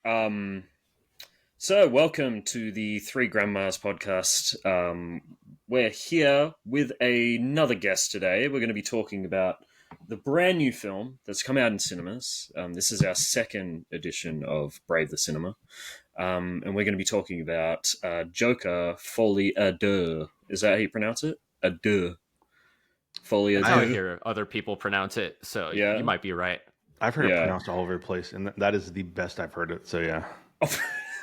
Um, so welcome to the Three Grandmas podcast. We're here with another guest today. We're going to be talking about the brand new film that's come out in cinemas. This is our second edition of Brave the Cinema. And we're going to be talking about Joker, Folie à Deux. Is that how you pronounce it? À deux. Folie à That's how I deux. hear other people pronounce it, so Yeah. you might be right. I've heard it pronounced all over the place, and that is the best I've heard it. So yeah.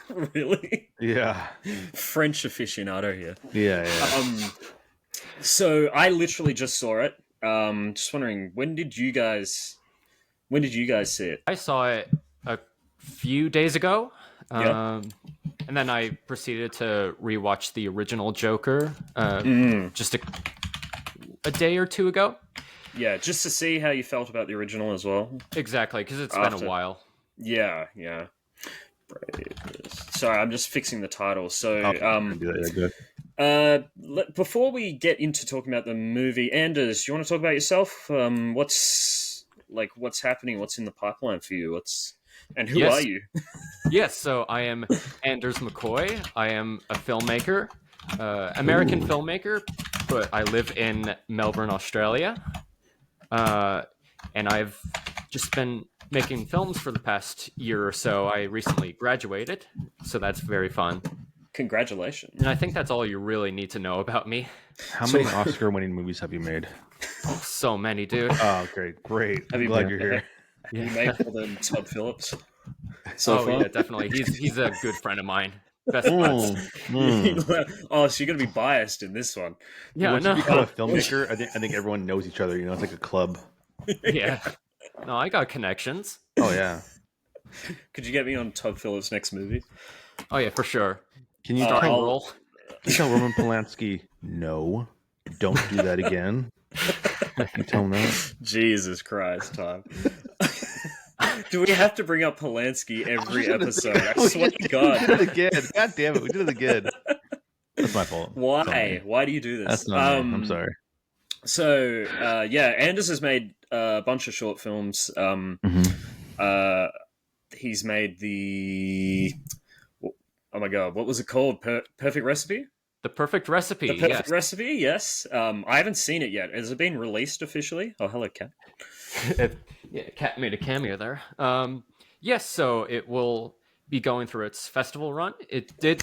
Really? Yeah. French aficionado here. Yeah. So I literally just saw it. Just wondering, when did you guys see it? I saw it a few days ago, Yeah. and then I proceeded to rewatch the original Joker just a day or two ago. Yeah, just to see how you felt about the original as well. Exactly, because it's been a while. Yeah. Sorry, I'm just fixing the title. So, before we get into talking about the movie, Anders, you want to talk about yourself? What's happening? What's in the pipeline for you? And who are you? Yes, so I am Anders McCoy. I am a filmmaker, American filmmaker, but I live in Melbourne, Australia. And I've just been making films for the past year or so. I recently graduated, so that's very fun. Congratulations. And I think that's all you really need to know about me. How many Oscar-winning movies have you made? Oh, so many, dude. Oh, great. I'm glad you're here. You made more than Todd Phillips. So yeah, definitely. He's a good friend of mine. Best friends. Oh, so you're gonna be biased in this one. Yeah, Once you become a filmmaker, I think everyone knows each other. You know, it's like a club. Yeah. No, I got connections. Oh yeah. Could you get me on Todd Phillips' next movie? Oh yeah, for sure. Can you tell Roman Polanski, no, don't do that again? Can you tell him that? Jesus Christ, Tom. Do we have to bring up Polanski every episode? I swear to God. We did it again. God damn it, we did it again. That's my fault. Why? Why do you do this? That's not me. I'm sorry. So, Anders has made a bunch of short films. He's made the... Oh my God, what was it called? Perfect Recipe? The Perfect Recipe, The Perfect Recipe, yes. I haven't seen it yet. Has it been released officially? Oh, hello, Cat. Yeah, Cat made a cameo there. Yes, so it will be going through its festival run. It did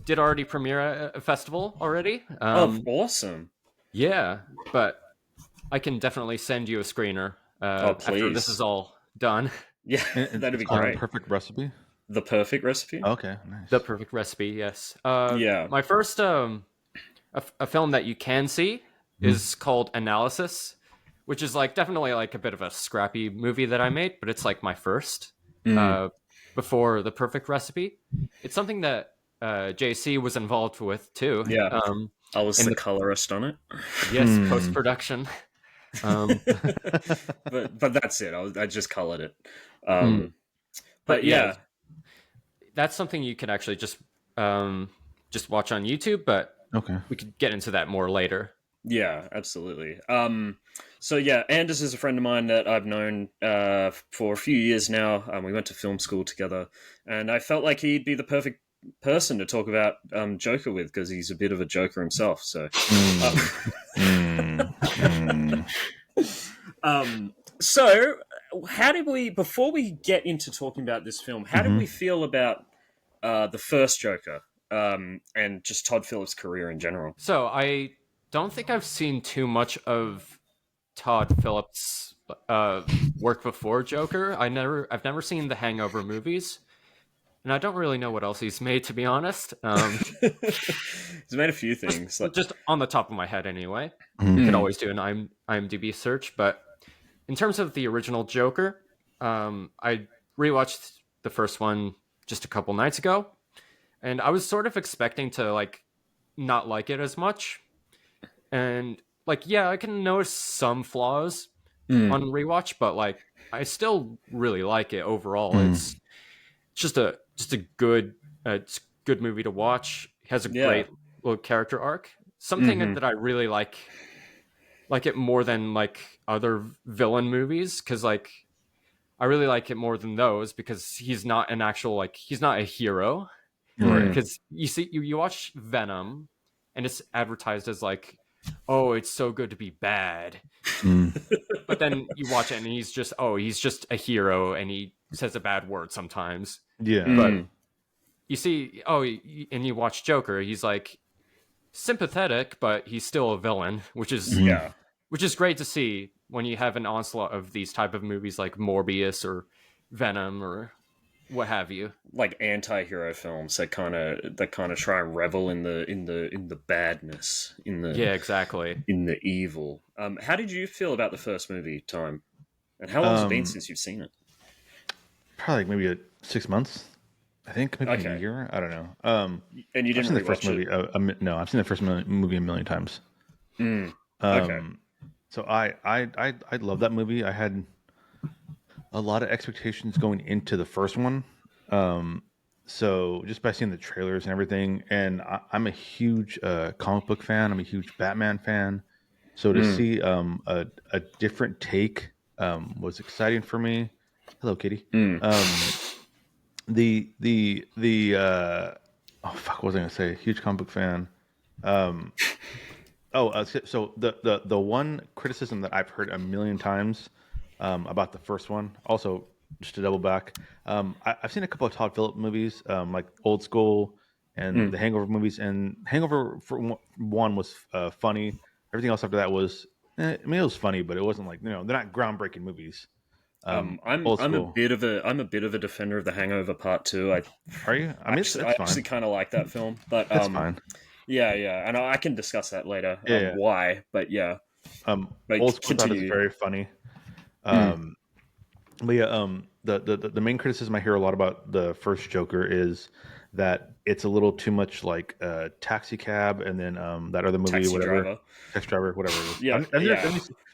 already premiere a festival already. Awesome. Yeah, but I can definitely send you a screener after this is all done. Yeah, that'd be great. Perfect Recipe? The Perfect Recipe? Okay, nice. The Perfect Recipe, yes. Yeah. My first a film that you can see is called Analysis, which is definitely a bit of a scrappy movie that I made, but it's my first before The Perfect Recipe. It's something that JC was involved with too. Yeah. I was the colorist on it. Yes, post-production. but that's it. I just colored it. But yeah. That's something you can actually just watch on YouTube, but we could get into that more later. Yeah, absolutely. So yeah, Anders is a friend of mine that I've known for a few years now. We went to film school together, and I felt like he'd be the perfect person to talk about Joker with, because he's a bit of a Joker himself. So, so how did we? Before we get into talking about this film, how did we feel about the first Joker and just Todd Phillips' career in general? So I don't think I've seen too much of Todd Phillips' work before Joker. I've never seen the Hangover movies, and I don't really know what else he's made, to be honest. He's made a few things, just on the top of my head, anyway. You could always do an IMDb search, but in terms of the original Joker, I rewatched the first one just a couple nights ago, and I was sort of expecting to not like it as much. And I can notice some flaws on rewatch, but I still really like it overall. It's just a good movie to watch. It has a great little character arc. Something that I really like it more than other villain movies, because I really like it more than those because he's not an actual, like, he's not a hero. Right. Because you see, you watch Venom, and it's advertised as like, oh, it's so good to be bad. But then you watch it, and he's just a hero, and he says a bad word sometimes. Yeah. But you see, and you watch Joker, he's like sympathetic, but he's still a villain, which is great to see when you have an onslaught of these type of movies like Morbius or Venom or what have you. Like anti-hero films that kind of try and revel in the badness, Exactly. in the evil. How did you feel about the first movie, Time? And how long has it been since you've seen it? Probably like maybe 6 months. I think maybe a year. I don't know. And you didn't seen the first rewatch it? movie. No, I've seen the first movie a million times. Okay. So I love that movie. I had a lot of expectations going into the first one. So just by seeing the trailers and everything, and I'm a huge comic book fan. I'm a huge Batman fan. So to see a different take was exciting for me. Hello, Kitty. Oh fuck, what was I gonna say? Huge comic book fan. So the one criticism that I've heard a million times about the first one, also just to double back, I've seen a couple of Todd Phillips movies, like Old School and the Hangover movies, and Hangover for one was funny. Everything else after that was, it was funny, but it wasn't like, they're not groundbreaking movies. I'm Old I'm a School. bit of a defender of The Hangover Part 2. Are you? I mean, I it's fine. actually kind of like that film, but That's fine. yeah, and I can discuss that later. Yeah. Why? But yeah, but Old School thought is continue. very funny. But yeah, the main criticism I hear a lot about the first Joker is that it's a little too much like Taxi Cab, and then that other movie, Taxi whatever, Driver. Taxi Driver, whatever it is. Yeah,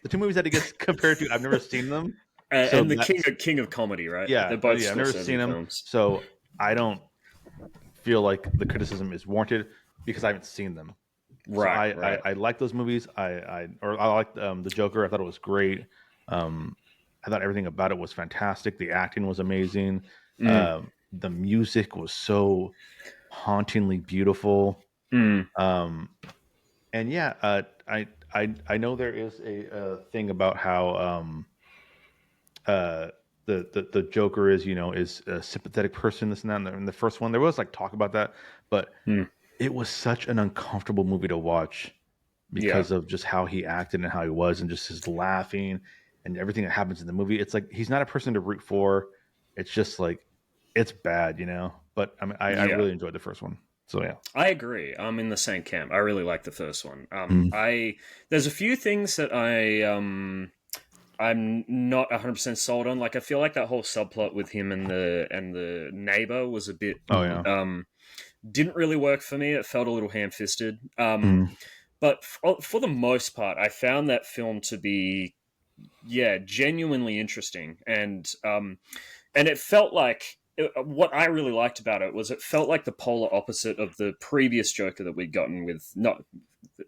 The two movies that it gets compared to, I've never seen them. So and the king of comedy, right? Yeah, They're both I've never seen them, films. so I don't feel like the criticism is warranted because I haven't seen them. Right, So right. I like those movies. I liked the Joker. I thought it was great. I thought everything about it was fantastic. The acting was amazing. The music was so hauntingly beautiful. And yeah, I know there is a thing about how the Joker is is a sympathetic person, this and that. And in the first one, there was like talk about that, but it was such an uncomfortable movie to watch because of just how he acted and how he was, and just his laughing and everything that happens in the movie. It's like he's not a person to root for. It's just like it's bad, But I mean, I really enjoyed the first one. So yeah, I agree. I'm in the same camp. I really like the first one. There's a few things that I'm not 100% sold on. Like, I feel like that whole subplot with him and the neighbor was a bit didn't really work for me. It felt a little ham-fisted. But for the most part, I found that film to be genuinely interesting, and it felt like what I really liked about it was it felt like the polar opposite of the previous Joker that we'd gotten with, not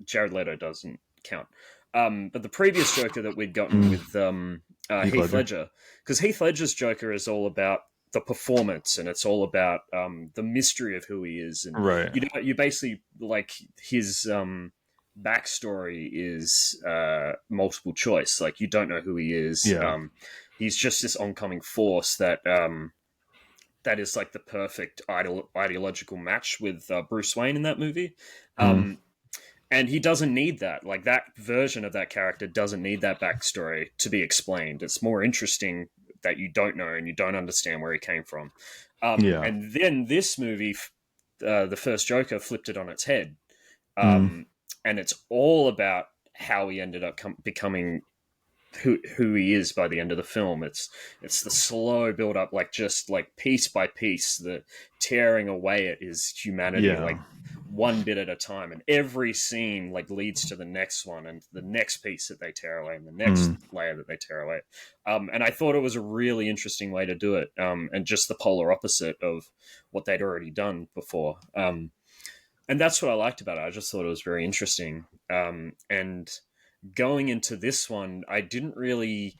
Jared Leto doesn't count, but the previous Joker that we'd gotten with Heath Ledger, because Heath Ledger's Joker is all about the performance, and it's all about the mystery of who he is, and right. You basically, like, his backstory is multiple choice. Like, you don't know who he is. He's just this oncoming force that that is like the perfect ideological match with Bruce Wayne in that movie. And he doesn't need that. Like, that version of that character doesn't need that backstory to be explained. It's more interesting that you don't know and you don't understand where he came from. And then this movie, the first Joker, flipped it on its head. And it's all about how he ended up becoming who he is by the end of the film. It's the slow build up, like, just like piece by piece, the tearing away at his humanity, like one bit at a time, and every scene like leads to the next one and the next piece that they tear away and the next layer that they tear away. And I thought it was a really interesting way to do it, and just the polar opposite of what they'd already done before. And that's what I liked about it. I just thought it was very interesting. And going into this one, I didn't really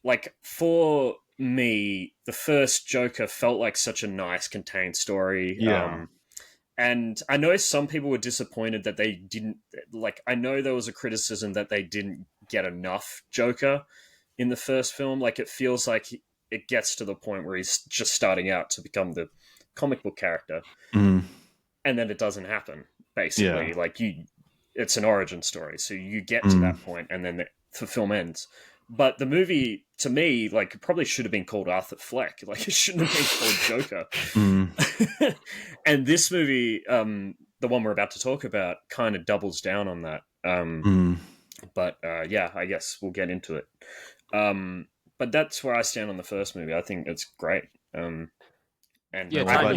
like, for me, the first Joker felt like such a nice, contained story. Yeah. And I know some people were disappointed that they didn't, like, I know there was a criticism that they didn't get enough Joker in the first film. Like, it feels like it gets to the point where he's just starting out to become the comic book character. Mm. And then it doesn't happen, basically. Yeah. Like, it's an origin story. So you get to that point, and then the film ends. But the movie, to me, like, it probably should have been called Arthur Fleck. Like, it shouldn't have been called Joker. And this movie, the one we're about to talk about, kind of doubles down on that. But yeah, I guess we'll get into it. But that's where I stand on the first movie. I think it's great. And yeah, Tom,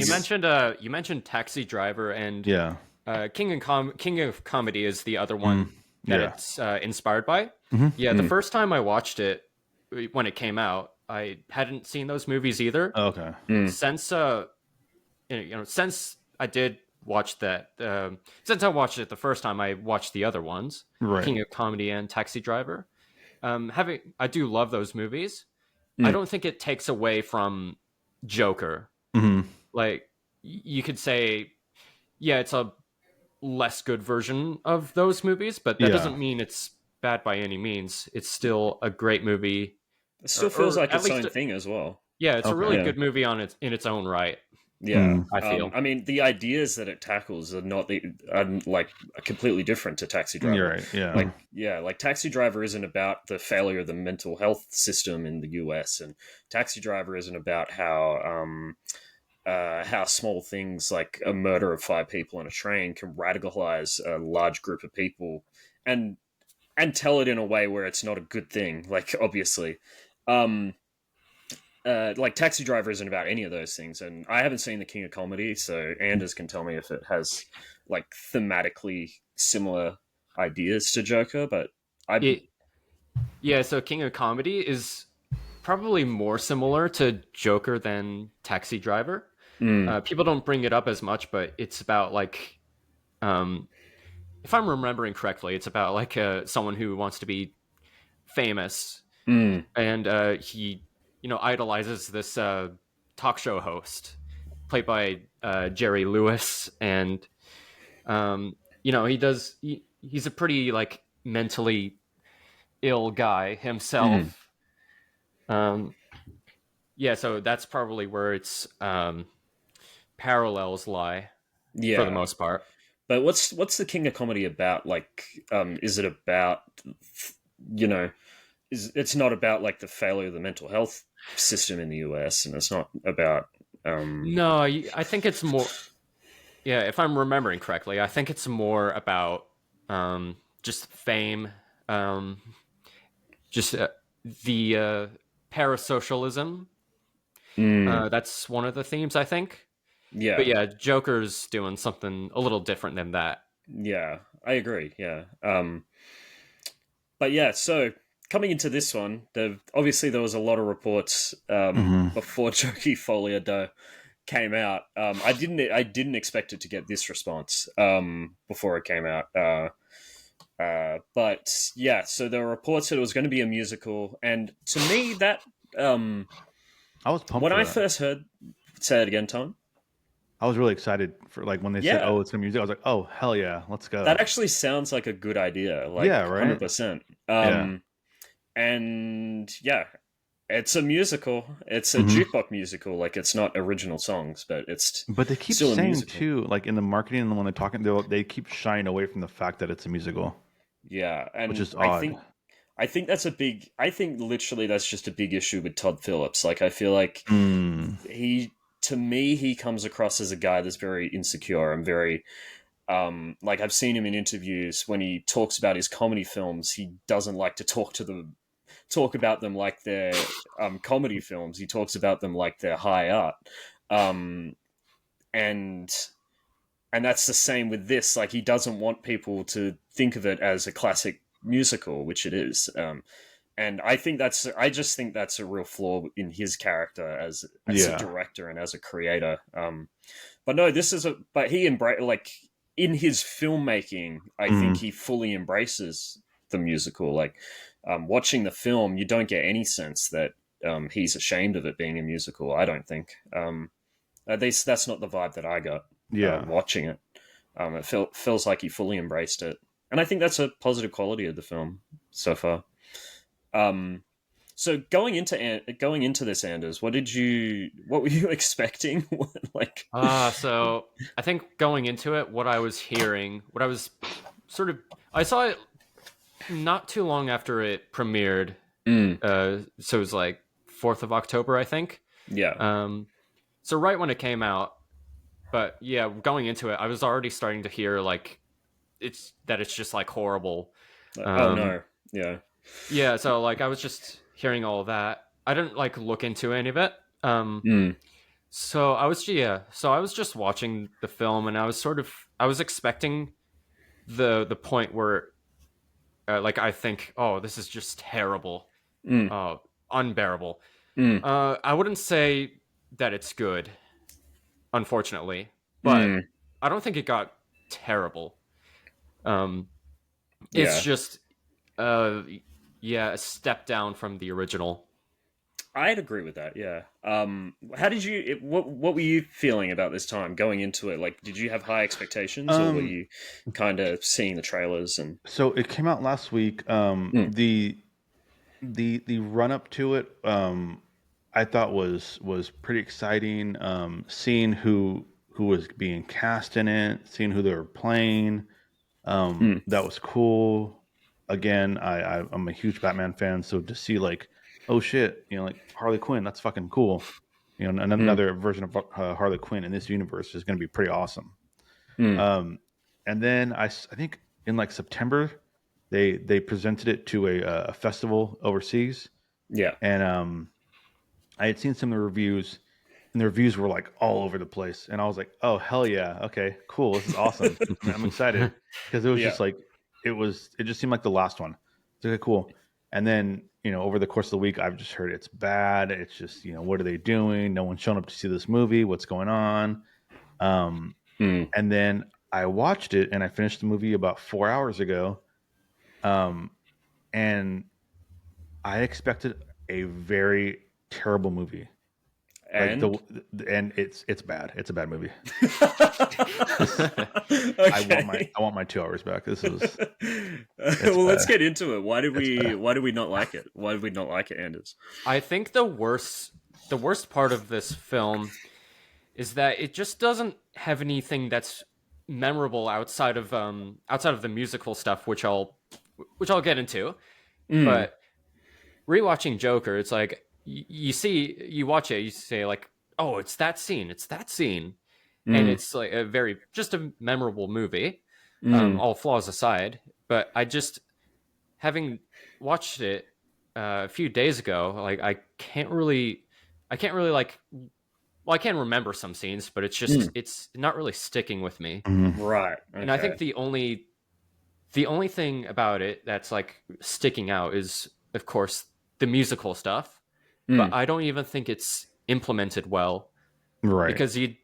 you mentioned Taxi Driver, and King of Comedy is the other one that it's inspired by. Yeah, the first time I watched it when it came out, I hadn't seen those movies either. Okay. Since since I did watch that, since I watched it the first time, I watched the other ones, King of Comedy and Taxi Driver. I do love those movies. I don't think it takes away from Joker. Like, you could say, yeah, it's a less good version of those movies, but that doesn't mean it's bad by any means. It's still a great movie. It still feels like its own thing as well. Yeah, it's a really good movie in its own right. Yeah, I feel. I mean, the ideas that it tackles are like completely different to Taxi Driver. You're right. Yeah. Like Taxi Driver isn't about the failure of the mental health system in the US, and Taxi Driver isn't about how small things like a murder of 5 people on a train can radicalize a large group of people, and tell it in a way where it's not a good thing. Like, obviously. Like Taxi Driver isn't about any of those things, and I haven't seen The King of Comedy, so Anders can tell me if it has like thematically similar ideas to Joker. But so King of Comedy is probably more similar to Joker than Taxi Driver. People don't bring it up as much, but it's about like, if I'm remembering correctly, it's about like someone who wants to be famous, and he idolizes this talk show host played by Jerry Lewis, and he's a pretty like mentally ill guy himself. So that's probably where its parallels lie, for the most part. But what's the King of Comedy about? Like, is it about it's not about like the failure of the mental health system in the US, and it's not about no, I think it's more, if I'm remembering correctly, I think it's more about just fame, just the parasocialism. That's one of the themes, I think. But yeah, Joker's doing something a little different than that. Yeah, I agree. Yeah. But yeah, so coming into this one, obviously there was a lot of reports before Joker Folie Deux came out. I didn't expect it to get this response before it came out. But yeah, so there were reports that it was going to be a musical, and to me that I was pumped when for I that. first heard. Say it again, Tom. I was really excited for like when they said, "Oh, it's a music." I was like, "Oh, hell yeah, let's go!" That actually sounds like a good idea. Like, 100%. And yeah, it's a musical. It's a jukebox musical. Like, it's not original songs, but it's. But they keep still saying too, like in the marketing and when they're talking, they keep shying away from the fact that it's a musical. Yeah, and which is odd. I think that's a big. I think literally that's just a big issue with Todd Phillips. Like, I feel like to me, he comes across as a guy that's very insecure and very, like, I've seen him in interviews when he talks about his comedy films. He doesn't like to talk about them like they're comedy films. He talks about them like they're high art, and that's the same with this. Like, he doesn't want people to think of it as a classic musical, which it is. And I just think that's a real flaw in his character as a director and as a creator. But no, but he like in his filmmaking, I think he fully embraces the musical. Like, watching the film, you don't get any sense that he's ashamed of it being a musical. I don't think. At least that's not the vibe that I got watching it. It feels like he fully embraced it, and I think that's a positive quality of the film so far. So going into this, Anders, what were you expecting? Like, so I think going into it, what I was hearing, what I was sort of, I saw it not too long after it premiered. So it was like 4th of October, I think. Yeah. So right when it came out, but yeah, going into it, I was already starting to hear like it's just like horrible. Oh no. Yeah. Yeah, so like I was just hearing all of that. I didn't like look into any of it. So I was just watching the film, and I was expecting the point where like I think, oh, this is just terrible, unbearable. I wouldn't say that it's good, unfortunately, but I don't think it got terrible. It's just a step down from the original. I'd agree with that. Yeah. How did you? What were you feeling about this time going into it? Like, did you have high expectations, or were you kind of seeing the trailers and? So it came out last week. The run up to it, I thought was pretty exciting. Seeing who was being cast in it, seeing who they were playing, that was cool. Again, I'm a huge Batman fan, so to see like, oh shit, like Harley Quinn, that's fucking cool. Another version of Harley Quinn in this universe is going to be pretty awesome. And then I think in like September, they presented it to a festival overseas. Yeah. And I had seen some of the reviews, and the reviews were like all over the place. And I was like, oh hell yeah, okay, cool, this is awesome. I'm excited because it was just like it just seemed like the last one. It's okay, cool. And then over the course of the week, I've just heard it's bad. It's just what are they doing? No one's shown up to see this movie. What's going on? And then I watched it, and I finished the movie about 4 hours ago. And I expected a very terrible movie. And like and it's bad. It's a bad movie. Okay. I want my 2 hours back. This is well, let's get into it. Why did we not like it? Why did we not like it, Anders? I think the worst part of this film is that it just doesn't have anything that's memorable outside of the musical stuff, which I'll get into. But rewatching Joker, it's like you watch it, you say like, oh, it's that scene, and it's like just a memorable movie, all flaws aside. But I just, having watched it a few days ago, like I can't really like. Well, I can remember some scenes, but it's just it's not really sticking with me. Right. Okay. And I think the only thing about it that's like sticking out is, of course, the musical stuff. But I don't even think it's implemented well. right Because you'd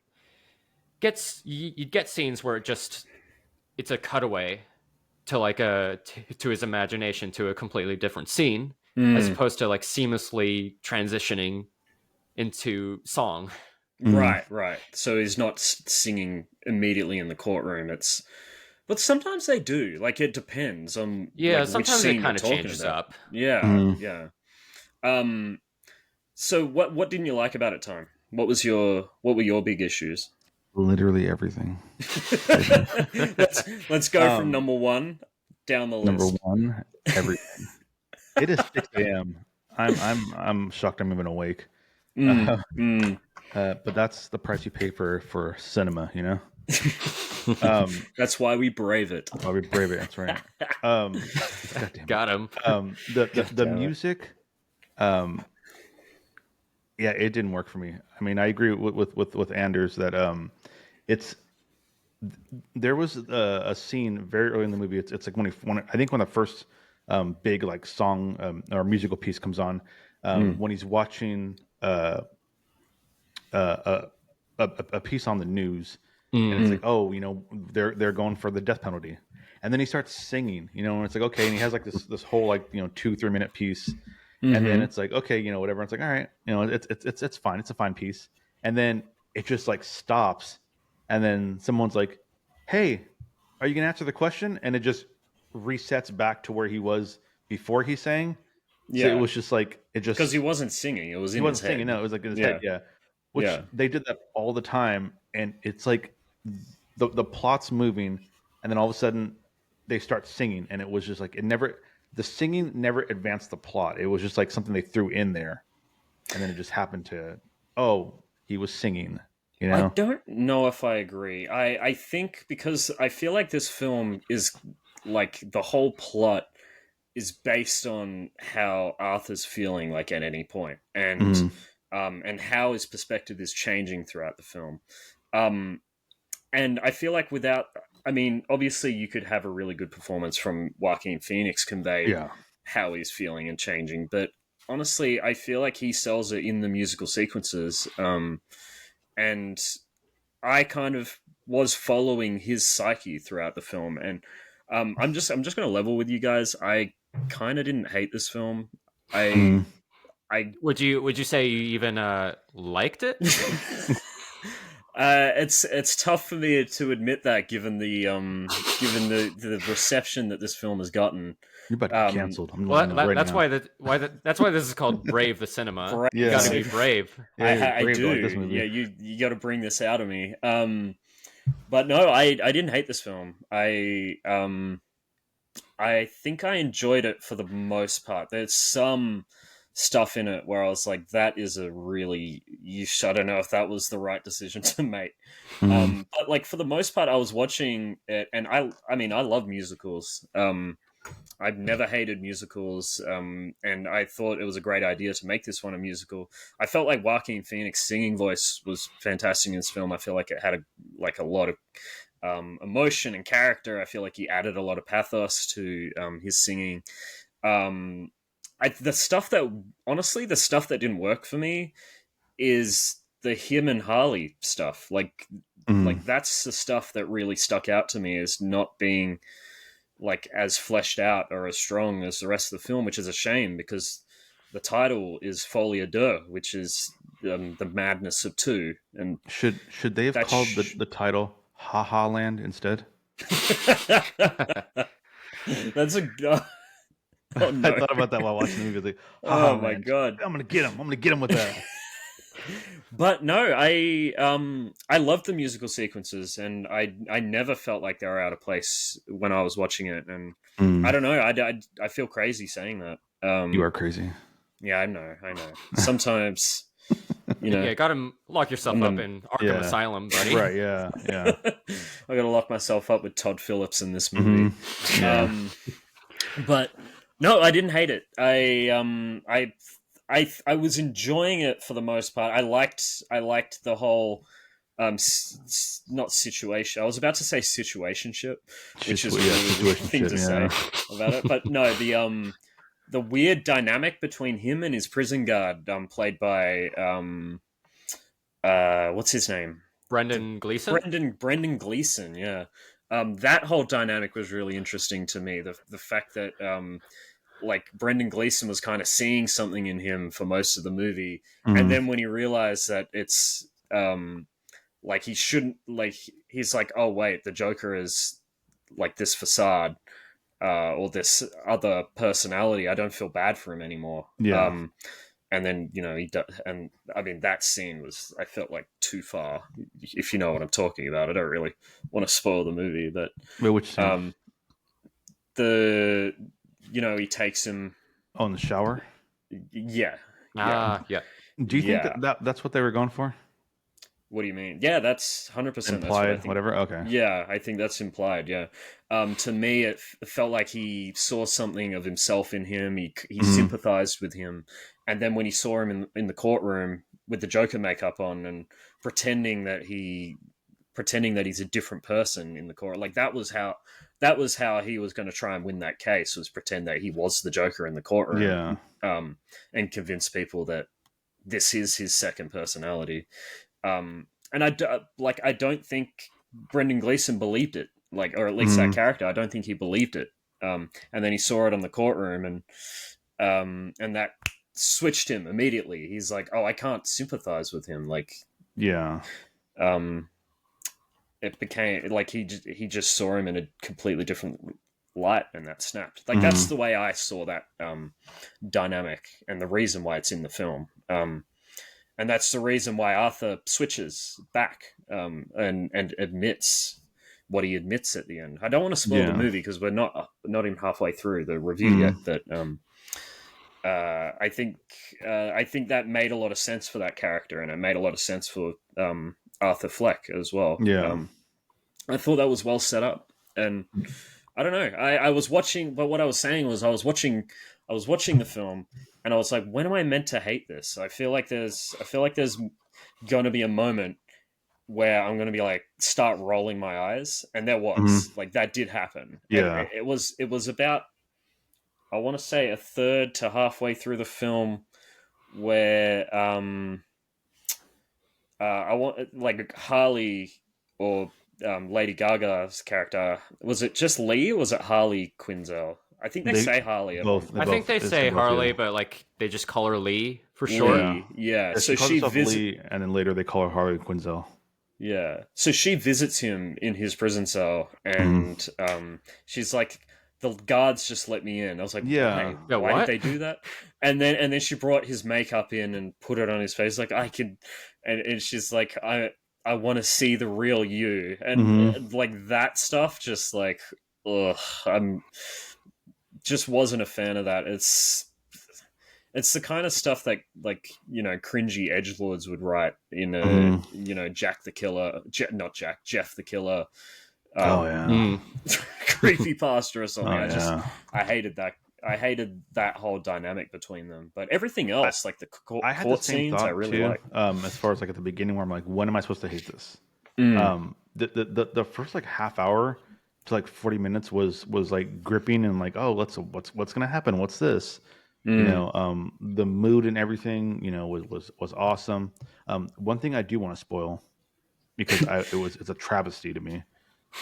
get scenes where it's a cutaway to like to his imagination to a completely different scene, as opposed to like seamlessly transitioning into song. Right. So he's not singing immediately in the courtroom. But sometimes they do. Like, it depends on Sometimes it kind of changes up. Yeah. So what didn't you like about it, Time? What were your big issues? literally everything. Let's go from number one down the list. Number one, everything. It is 6 a.m. I'm shocked I'm even awake. But that's the price you pay for cinema, That's why we brave it. Why we brave it. That's right. Got him. The music, yeah, it didn't work for me. I mean, I agree with Anders that there was a scene very early in the movie. It's like when I think when the first big like song or musical piece comes on, when he's watching a piece on the news, and it's like, oh, they're going for the death penalty, and then he starts singing, and it's like, okay, and he has like this whole like 2-3 minute piece, and then it's like, okay, whatever. It's like, all right, it's fine. It's a fine piece, and then it just like stops, and then someone's like, hey, are you gonna answer the question? And it just resets back to where he was before he sang. So it Yeah, was just like because he wasn't singing; it was he in his wasn't head. singing. No, it was like in his Yeah, head. Yeah, which yeah. they did that all the time, and it's like the plot's moving, and then all of a sudden they start singing, and it was just like the singing never advanced the plot. It was just like something they threw in there, and then it just happened to, oh, he was singing. I don't know if I agree. I think because I feel like this film is like the whole plot is based on how Arthur's feeling like at any point, and how his perspective is changing throughout the film. And I feel like without, I mean, obviously you could have a really good performance from Joaquin Phoenix convey how he's feeling and changing, but honestly, I feel like he sells it in the musical sequences. And I kind of was following his psyche throughout the film, and I'm just going to level with you guys. I kind of didn't hate this film. I Would you say you even liked it? It's tough for me to admit that given the reception that this film has gotten. You're about to be canceled. I'm well, right that's now. That's why this is called Brave the Cinema. Brave. You got to be brave. Yeah, I brave do. like this movie. Yeah, you got to bring this out of me. But no, I didn't hate this film. I think I enjoyed it for the most part. There's some stuff in it where I was like, that is a really, I don't know if that was the right decision to make. But like for the most part, I was watching it, and I mean, I love musicals. I've never hated musicals, and I thought it was a great idea to make this one a musical. I felt like Joaquin Phoenix's singing voice was fantastic in this film. I feel like it had a lot of emotion and character. I feel like he added a lot of pathos to his singing. The stuff that didn't work for me is the him and Harley stuff. Like that's the stuff that really stuck out to me as not being like as fleshed out or as strong as the rest of the film, which is a shame because the title is Folie, Deux, which is the madness of two. And should they have called the title Ha Ha Land instead? That's a oh, no. I thought about that while watching the movie. Like, oh my god, I'm gonna get him with that. But no, I loved the musical sequences, and I never felt like they were out of place when I was watching it. And I don't know, I feel crazy saying that. You are crazy. Yeah, I know. Sometimes, Yeah, gotta lock yourself up in Arkham Asylum, buddy. Right? Yeah. I gotta lock myself up with Todd Phillips in this movie. But no, I didn't hate it. I was enjoying it for the most part. I liked the whole not situation. I was about to say situationship, which is a weird thing to say about it. But no, the weird dynamic between him and his prison guard, played by what's his name? Brendan Gleeson. Brendan Gleeson. Yeah. That whole dynamic was really interesting to me. The fact that like Brendan Gleeson was kind of seeing something in him for most of the movie, and then when he realized that it's like he shouldn't, like he's like, oh wait, the Joker is like this facade or this other personality. I don't feel bad for him anymore. Yeah. And then and I mean that scene was, I felt like too far. If you know what I'm talking about, I don't really want to spoil the movie, but wait, which scene? He takes him. Oh, in the shower. Yeah. Yeah. Do you think that's what they were going for? What do you mean? Yeah, that's 100% implied. Whatever. Okay. Yeah, I think that's implied. Yeah. To me, it felt like he saw something of himself in him. He sympathized with him, and then when he saw him in the courtroom with the Joker makeup on and pretending that he's a different person in the court, like that was how he was going to try and win that case, was pretend that he was the Joker in the courtroom. Yeah. And convince people that this is his second personality. And I don't think Brendan Gleeson believed it, like, or at least that character, I don't think he believed it. And then he saw it on the courtroom, and that switched him immediately. He's like, oh, I can't sympathize with him. Like, Yeah. It became like he just saw him in a completely different light, and that snapped. Like that's the way I saw that dynamic, and the reason why it's in the film. And that's the reason why Arthur switches back and admits what he admits at the end. I don't want to spoil the movie because we're not even halfway through the review yet. But I think that made a lot of sense for that character, and it made a lot of sense for Arthur Fleck as well. Yeah, I thought that was well set up, and I don't know. I was watching, but what I was saying was I was watching the film, and I was like, when am I meant to hate this? I feel like there's going to be a moment where I'm going to be like start rolling my eyes, and there was like that did happen. Yeah, and it was about, I want to say, a third to halfway through the film where I want like Harley or Lady Gaga's character, was it just Lee or was it Harley Quinzel? I think they say Harley. Both. I think they say Harley, but like they just call her Lee for short. Yeah. So she visits Lee, and then later they call her Harley Quinzel. Yeah. So she visits him in his prison cell, and she's like, the guards just let me in. I was like, why did they do that? And then she brought his makeup in and put it on his face. Like, I could, and she's like, I want to see the real you. And like that stuff, just like, I'm just wasn't a fan of that. It's the kind of stuff that, like, you know, cringy edgelords would write in a, you know, Jeff the Killer, creepypasta or something. I hated that. I hated that whole dynamic between them. But everything else, like the court scenes, I really like. As far as like at the beginning, where I'm like, when am I supposed to hate this? The first like half hour to like 40 minutes was like gripping and like, oh, what's gonna happen? What's this? You know, the mood and everything, you know, was awesome. One thing I do want to spoil, because it's a travesty to me,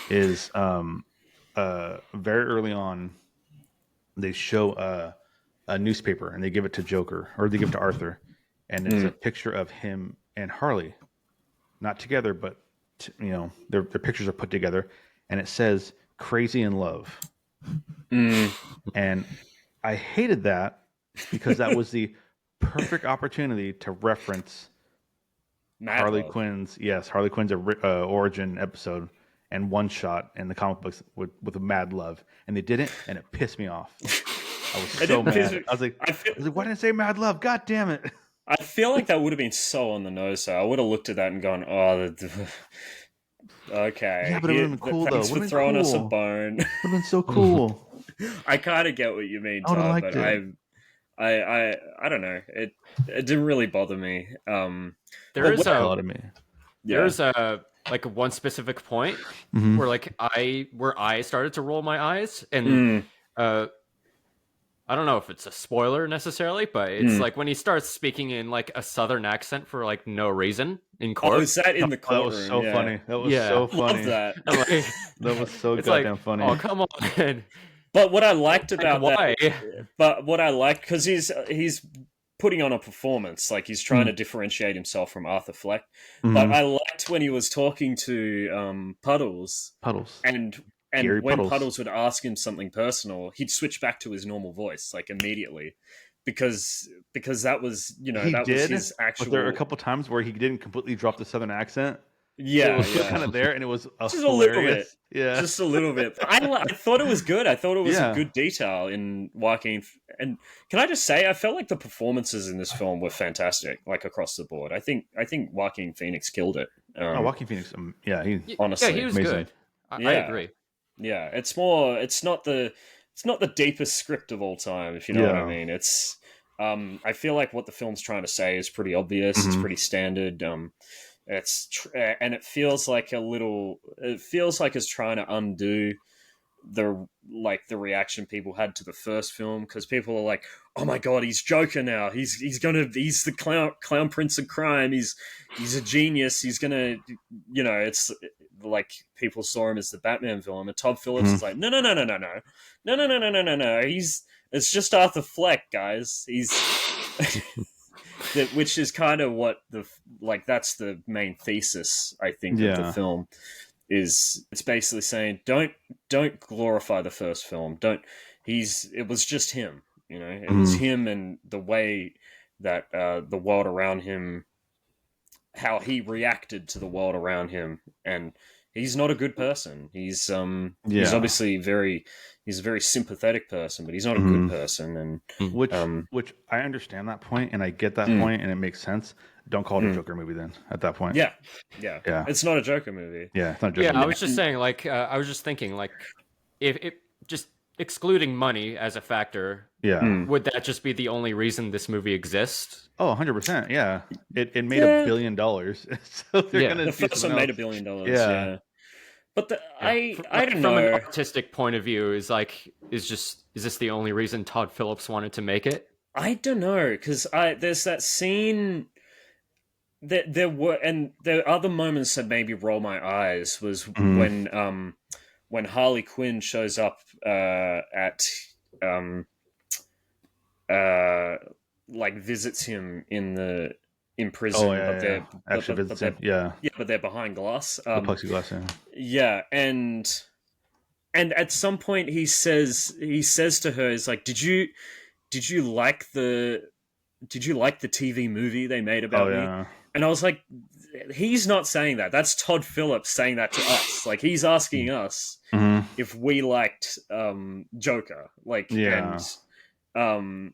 is very early on they show a newspaper and they give it to Joker, or they give it to Arthur, and it's a picture of him and Harley, not together, but you know, their pictures are put together, and it says "Crazy in Love," and I hated that because that was the perfect opportunity to reference Harley Quinn's origin episode and one shot in the comic books with a Mad Love, and they didn't, and it pissed me off. I was so mad. I was like, why didn't I say Mad Love? God damn it! I feel like that would have been so on the nose. So I would have looked at that and gone, "Oh, okay." Yeah, but it would have been cool though. Thanks for throwing us a bone. It would have been so cool. I kind of get what you mean, I would have Todd, liked but it. I don't know. It didn't really bother me. There's There's a like one specific point where like I started to roll my eyes, and I don't know if it's a spoiler necessarily, but it's like when he starts speaking in like a southern accent for like no reason in court. Oh, is that in the courtroom? That was so funny. That was so funny. Love that. Like, that was so it's goddamn like, funny. Oh, come on. But what I liked about why? Because he's putting on a performance, like he's trying to differentiate himself from Arthur Fleck. But I liked when he was talking to Puddles. And Gary when Puddles would ask him something personal, he'd switch back to his normal voice, like immediately, because that was, you know, was his actual. But there are a couple times where he didn't completely drop the southern accent. Yeah, so it was still kind of there, and it was just hilarious. a little bit. Yeah, just a little bit. I thought it was good. I thought it was a good detail in Joaquin. And can I just say, I felt like the performances in this film were fantastic, like across the board. I think Joaquin Phoenix killed it. Joaquin Phoenix, honestly, he was amazing. good. I agree. Yeah, it's not the deepest script of all time, if you know what I mean. It's I feel like what the film's trying to say is pretty obvious. It's pretty standard. And it feels like it's trying to undo the reaction people had to the first film, because people are like, oh my god, he's Joker now, he's the clown prince of crime, he's a genius, he's gonna, you know, it's like people saw him as the Batman villain, and Todd Phillips is like, no, it's just Arthur Fleck, guys, which is kind of what that's the main thesis, I think, of the film. Is it's basically saying don't glorify the first film. It was just him, it was him, and the way that the world around him, how he reacted to the world around him, and he's not a good person. He's obviously he's a very sympathetic person, but he's not a good person. And which I understand that point, and I get that point, and it makes sense. Don't call it a Joker movie then. At that point, yeah, it's not a Joker movie. Yeah, it's not a Joker movie. I was just saying, I was just thinking, if it just excluding money as a factor, would that just be the only reason this movie exists? Oh, 100%. Yeah, it made $1 billion, so they're gonna. The first one made $1 billion. Yeah. But I don't know. From an artistic point of view, is this the only reason Todd Phillips wanted to make it? I don't know, because there's that scene that there were other moments that maybe roll my eyes was when Harley Quinn shows up at visits him in prison, but they're behind glass. The plexiglass, yeah, and at some point he says to her, "Is like, did you like the TV movie they made about me?" And I was like, he's not saying that. That's Todd Phillips saying that to us. Like, he's asking us if we liked Joker. And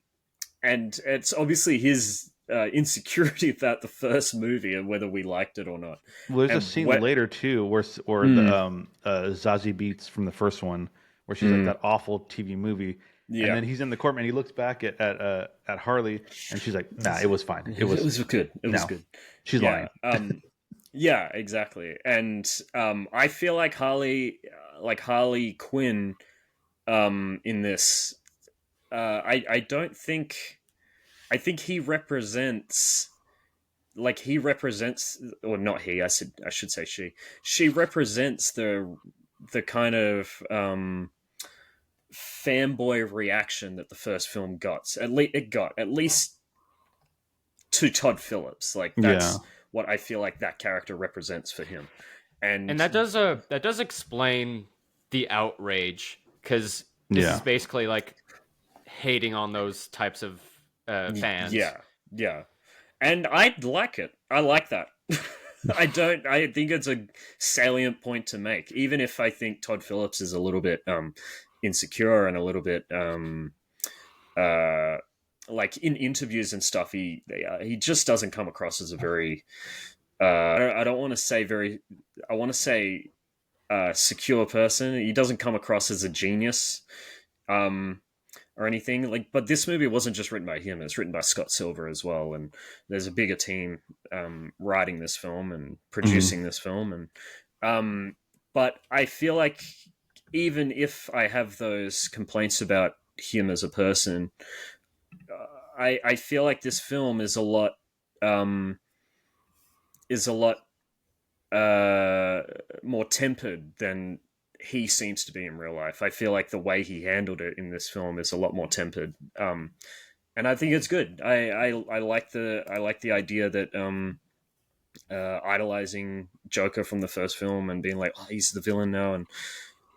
it's obviously his insecurity about the first movie and whether we liked it or not. Well, there's a scene later too where the Zazie Beetz from the first one, where she's like, that awful TV movie. Yeah. And then he's in the courtroom and he looks back at Harley and she's like, "Nah, it was fine. It was good. It was good." She's lying. Yeah, exactly. And I feel like Harley Quinn in this, I think he represents, or not he, I should say she represents the kind of fanboy reaction that the first film got. At least to Todd Phillips. Like, that's what I feel like that character represents for him. And that does explain the outrage, because this is basically like hating on those types of fans. Yeah. And I like it. I like that. I think it's a salient point to make, even if I think Todd Phillips is a little bit insecure and a little bit like in interviews and stuff, he just doesn't come across as a very I don't want to say very, I want to say secure person. He doesn't come across as a genius or anything. Like, but this movie wasn't just written by him; it's written by Scott Silver as well, and there's a bigger team writing this film and producing this film. And but I feel like even if I have those complaints about him as a person, I feel like this film is a lot more tempered than he seems to be in real life. I feel like the way he handled it in this film is a lot more tempered, and I think it's good. I like the idea that idolizing Joker from the first film and being like, oh, he's the villain now and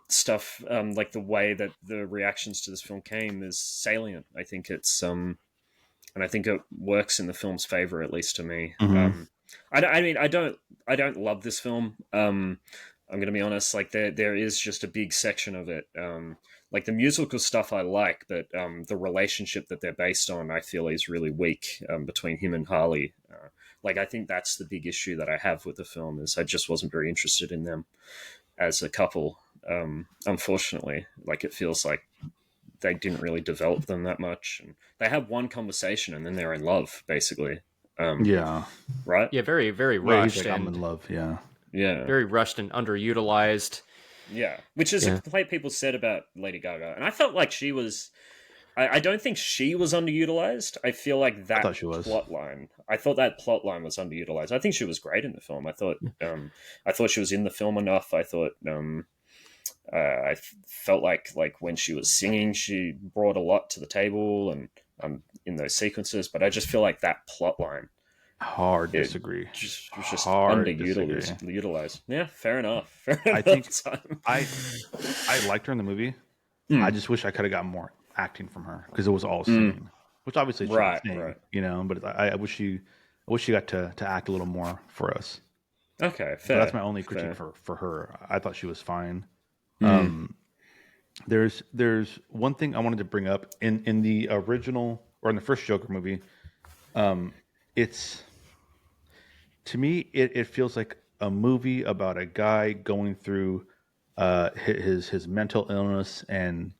stuff. Like the way that the reactions to this film came is salient. I think it's and I think it works in the film's favor, at least to me. I don't love this film. I'm going to be honest. Like there is just a big section of it. Like the musical stuff I like, but the relationship that they're based on, I feel is really weak between him and Harley. Like I think that's the big issue that I have with the film, is I just wasn't very interested in them as a couple. Unfortunately, like it feels like they didn't really develop them that much, and they have one conversation and then they're in love, basically. Right? Yeah, very, very rushed. Like, I'm in love. Yeah. Very rushed and underutilized. Yeah, which is a complaint people said about Lady Gaga, and I felt like she was. I don't think she was underutilized. I feel like that plot line. I thought that plot line was underutilized. I think she was great in the film. I thought she was in the film enough. I thought I felt like when she was singing, she brought a lot to the table, and in those sequences, but I just feel like that plot line Hard disagree. Just was just Hard underutilized. Yeah, fair enough. I think I liked her in the movie. I just wish I could have got more acting from her because it was all singing, which obviously she can sing, you know. But I wish she got to act a little more for us. Okay, fair. But that's my only critique for her. I thought she was fine. There's one thing I wanted to bring up in the original or in the first Joker movie. It's to me it feels like a movie about a guy going through his mental illness and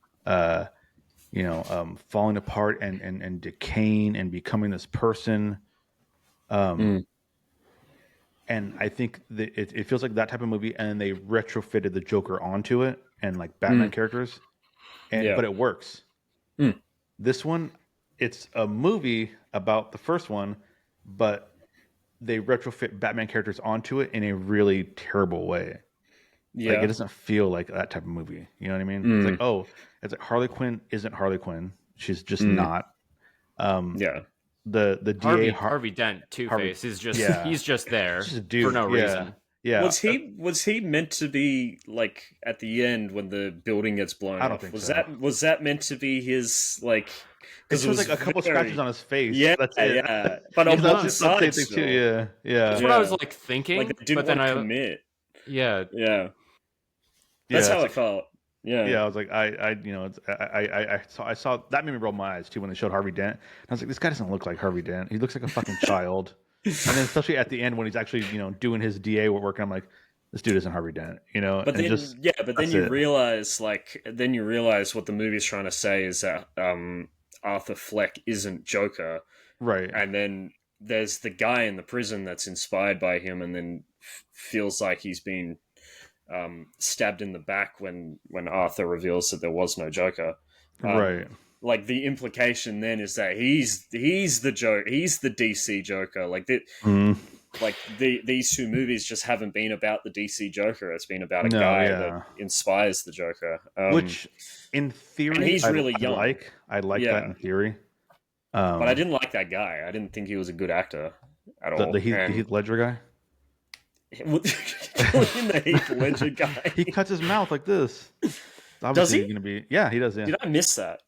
falling apart and decaying and becoming this person. And I think that it feels like that type of movie, and they retrofitted the Joker onto it and like Batman characters, but it works. This one, it's a movie about the first one, but they retrofit Batman characters onto it in a really terrible way. Yeah. Like it doesn't feel like that type of movie. You know what I mean? It's like Harley Quinn isn't Harley Quinn. She's just not. The DA Harvey Dent, Two-Face is just he's just there for no reason. Yeah. Was he meant to be like at the end when the building gets blown I don't off? think Was so. was that meant to be his like? Because it was like a couple scratches on his face. Yeah, that's it. Yeah. But on both sides too. Yeah. That's what I was like thinking. Like, didn't but then want to commit. Yeah. That's how I felt. Yeah, I was like, I saw that made me roll my eyes too when they showed Harvey Dent. And I was like, this guy doesn't look like Harvey Dent. He looks like a fucking child. And then especially at the end when he's actually doing his DA work, I'm like, this dude isn't Harvey Dent, But then you realize what the movie's trying to say is that Arthur Fleck isn't Joker, right? And then there's the guy in the prison that's inspired by him, and then feels like he's been stabbed in the back when Arthur reveals that there was no Joker, right? Like the implication then is that he's the Joker, he's the DC Joker, like that. Like these two movies just haven't been about the DC Joker. It's been about a guy that inspires the Joker, which in theory, and he's really young. I like that in theory, but I didn't like that guy. I didn't think he was a good actor at all. The Heath Ledger guy. The Heath Ledger guy. He cuts his mouth like this. Does he? Gonna be, yeah, he does. Yeah. Did I miss that?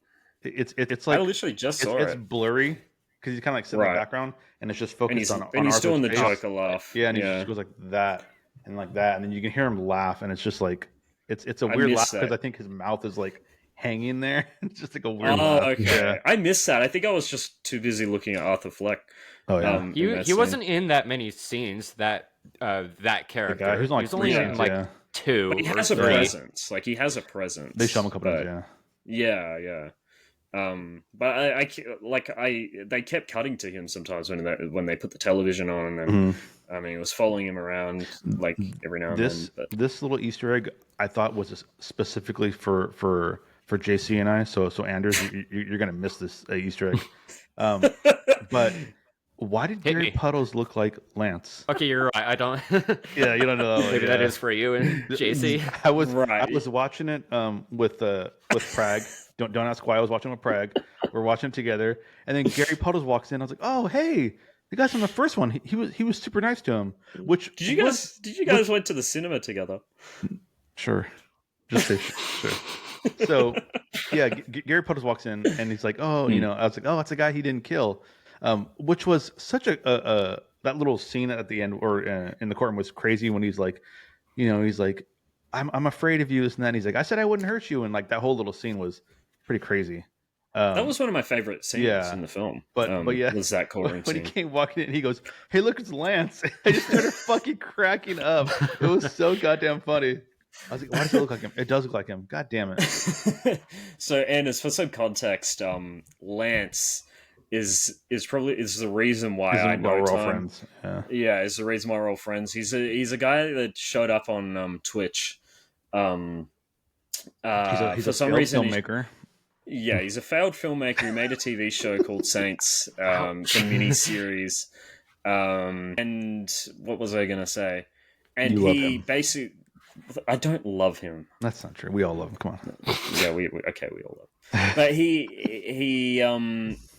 It's like I literally just saw it. It's blurry because he's kind of like sitting in the background, and it's just focused on. And he's Arthur's doing the face. Joker laugh. Yeah, and he just goes like that, and then you can hear him laugh, and it's just like it's a weird laugh because I think his mouth is like hanging there. It's just like a weird laugh. Okay. Yeah. I missed that. I think I was just too busy looking at Arthur Fleck. Oh yeah. He wasn't in that many scenes that character. He was only in like two. But he has a presence. Like he has a presence. They show him a couple times. Yeah. But they kept cutting to him sometimes when they put the television on, and I mean, it was following him around like every now and then. But this little Easter egg I thought was specifically for JC and I. So Anders, you're gonna miss this Easter egg. But why did Gary Puddles look like Lance? Okay, you're right. I don't. Yeah, you don't know. Maybe that is for you and JC. I was watching it with Prag. Don't ask why I was watching with Prag. We're watching it together, and then Gary Puddles walks in. I was like, oh hey, the guy from the first one. He was super nice to him. Which did you guys went to the cinema together? Sure, just say sure. So yeah, Gary Puddles walks in, and he's like, oh, I was like, oh, that's a guy he didn't kill. Which was such a that little scene at the end or in the courtroom was crazy when he's like, he's like, I'm afraid of you, this and that. And he's like, I said I wouldn't hurt you, and like that whole little scene was pretty crazy. That was one of my favorite scenes in the film. But yeah, was that courtroom when scene. He came walking in, he goes, "Hey, look, it's Lance!" I just started fucking cracking up. It was so goddamn funny. I was like, why does it look like him? It does look like him. God damn it. So, Anders, for some context, Lance is the reason why I know we're all Time. Friends. Yeah, is the reason why we're all friends. He's a guy that showed up on Twitch. He's for some reason, filmmaker. He's a failed filmmaker who made a TV show called Saints, the mini series. And what was I gonna say? And he basically. I don't love him. That's not true. We all love him. Come on. Yeah, we all love him. But he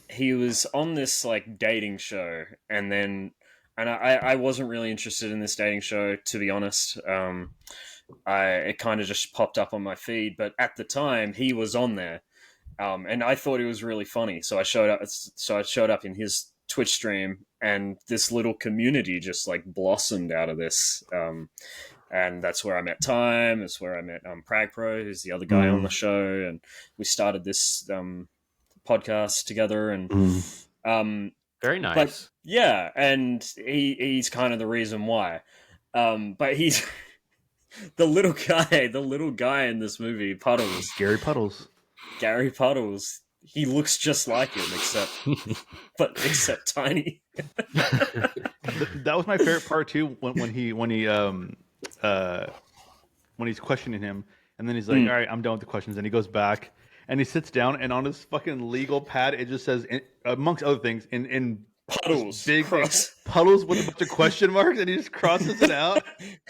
he was on this like dating show, and I wasn't really interested in this dating show, to be honest. It kind of just popped up on my feed, but at the time he was on there, and I thought it was really funny. So I showed up. In his Twitch stream, and this little community just like blossomed out of this. And that's where I met Time. That's where I met Pragpro, who's the other guy on the show, and we started this podcast together. And very nice. But yeah, and he's kind of the reason why. But he's the little guy in this movie, Puddles. Gary Puddles. He looks just like him, except tiny. That was my favorite part too. When he's questioning him, and then he's like, "All right, I'm done with the questions," and he goes back and he sits down, and on his fucking legal pad, it just says, amongst other things, in Puddles, big Puddles with a bunch of question marks, and he just crosses it out.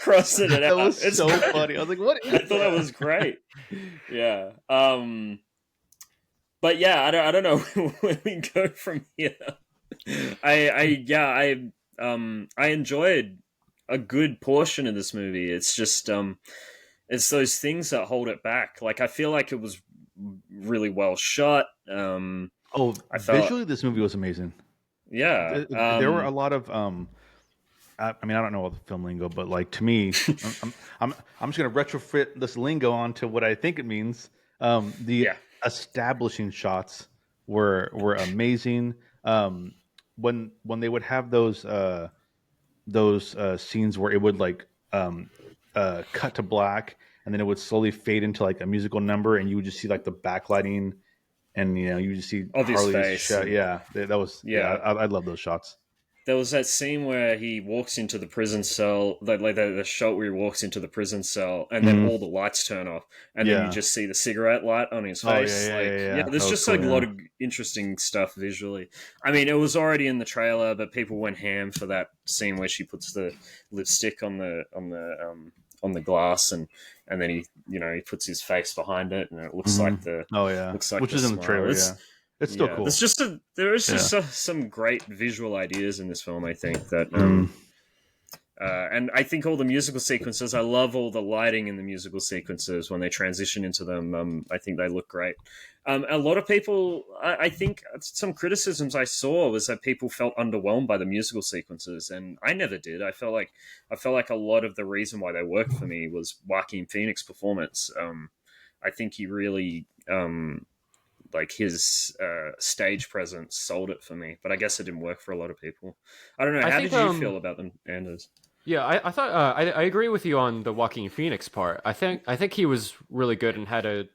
That was so funny. I was like, "What?" I thought that was great. Yeah. But yeah, I don't know where we go from here. I enjoyed a good portion of this movie. It's just it's those things that hold it back. Like I feel like it was really well shot. Visually this movie was amazing. Yeah. There were a lot of I mean, I don't know all the film lingo, but like to me, I'm just gonna retrofit this lingo onto what I think it means. Establishing shots were amazing. When they would have those scenes where it would like cut to black, and then it would slowly fade into like a musical number, and you would just see like the backlighting, and you just see Harley's face. That was I love those shots. There was that scene where he walks into the prison cell, like the shot where he walks into the prison cell, and then all the lights turn off, and then you just see the cigarette light on his face. There's just like a lot of interesting stuff visually. I mean, it was already in the trailer, but people went ham for that scene where she puts the lipstick on the glass, and then he puts his face behind it, and it looks like which is in the trailer. It's still cool. There is some great visual ideas in this film, I think, that and I think all the musical sequences, I love all the lighting in the musical sequences when they transition into them. I think they look great. A lot of people, I think some criticisms I saw was that people felt underwhelmed by the musical sequences, and I never did. I felt like a lot of the reason why they worked for me was Joaquin Phoenix's performance. I think he really like his stage presence sold it for me, but I guess it didn't work for a lot of people. I don't know. How did you feel about them, Anders? Yeah, I thought I agree with you on the Joaquin Phoenix part. I think he was really good and had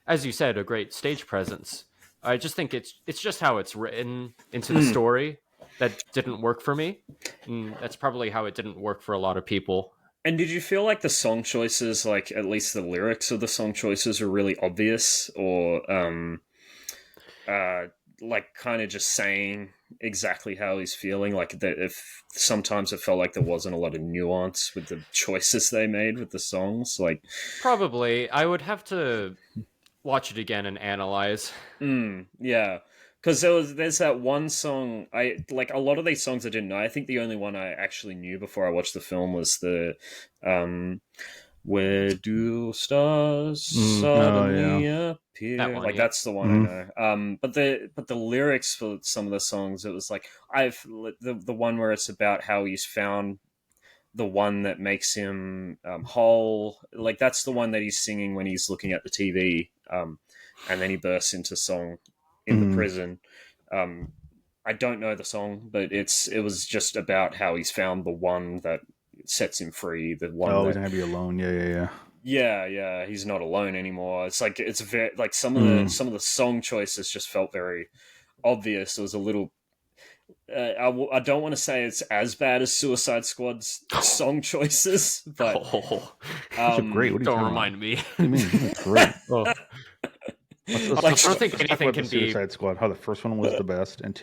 as you said, a great stage presence. I just think it's just how it's written into the story that didn't work for me, and that's probably how it didn't work for a lot of people. And did you feel like the song choices, like at least the lyrics of the song choices, are really obvious, or like kind of just saying exactly how he's feeling? Like that, if sometimes it felt like there wasn't a lot of nuance with the choices they made with the songs. Like probably I would have to watch it again and analyze. Yeah, because there's that one song I like. A lot of these songs I didn't know. I think the only one I actually knew before I watched the film was the "Where Do Stars Suddenly Appear." That's the one I know. But the lyrics for some of the songs, it was like the one where it's about how he's found the one that makes him whole. Like that's the one that he's singing when he's looking at the TV, and then he bursts into song in the prison. I don't know the song, but it was just about how he's found the one that sets him free. The one he's gonna be alone. Yeah. He's not alone anymore. It's like it's very like some of the song choices just felt very obvious. It was a little. I don't want to say it's as bad as Suicide Squad's song choices, but great. Don't remind me. What do you mean? It's great. I don't think anything can be Suicide Squad. How the first one was the best, and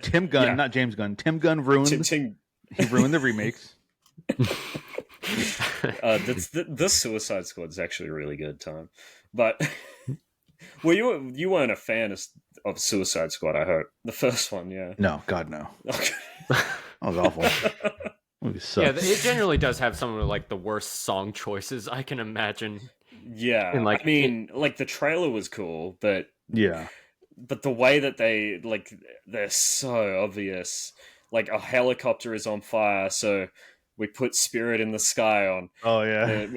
Tim Gunn, not James Gunn. Tim Gunn ruined. He ruined the remakes. The Suicide Squad is actually a really good time, but Well, you weren't a fan of Suicide Squad, I hope. The first one, yeah. No, God, no. That was awful. Yeah, it generally does have some of like the worst song choices I can imagine. Yeah, And, like, I mean, like the trailer was cool, but yeah, the way that they're so obvious. Like a helicopter is on fire, so we put Spirit in the sky on. oh yeah.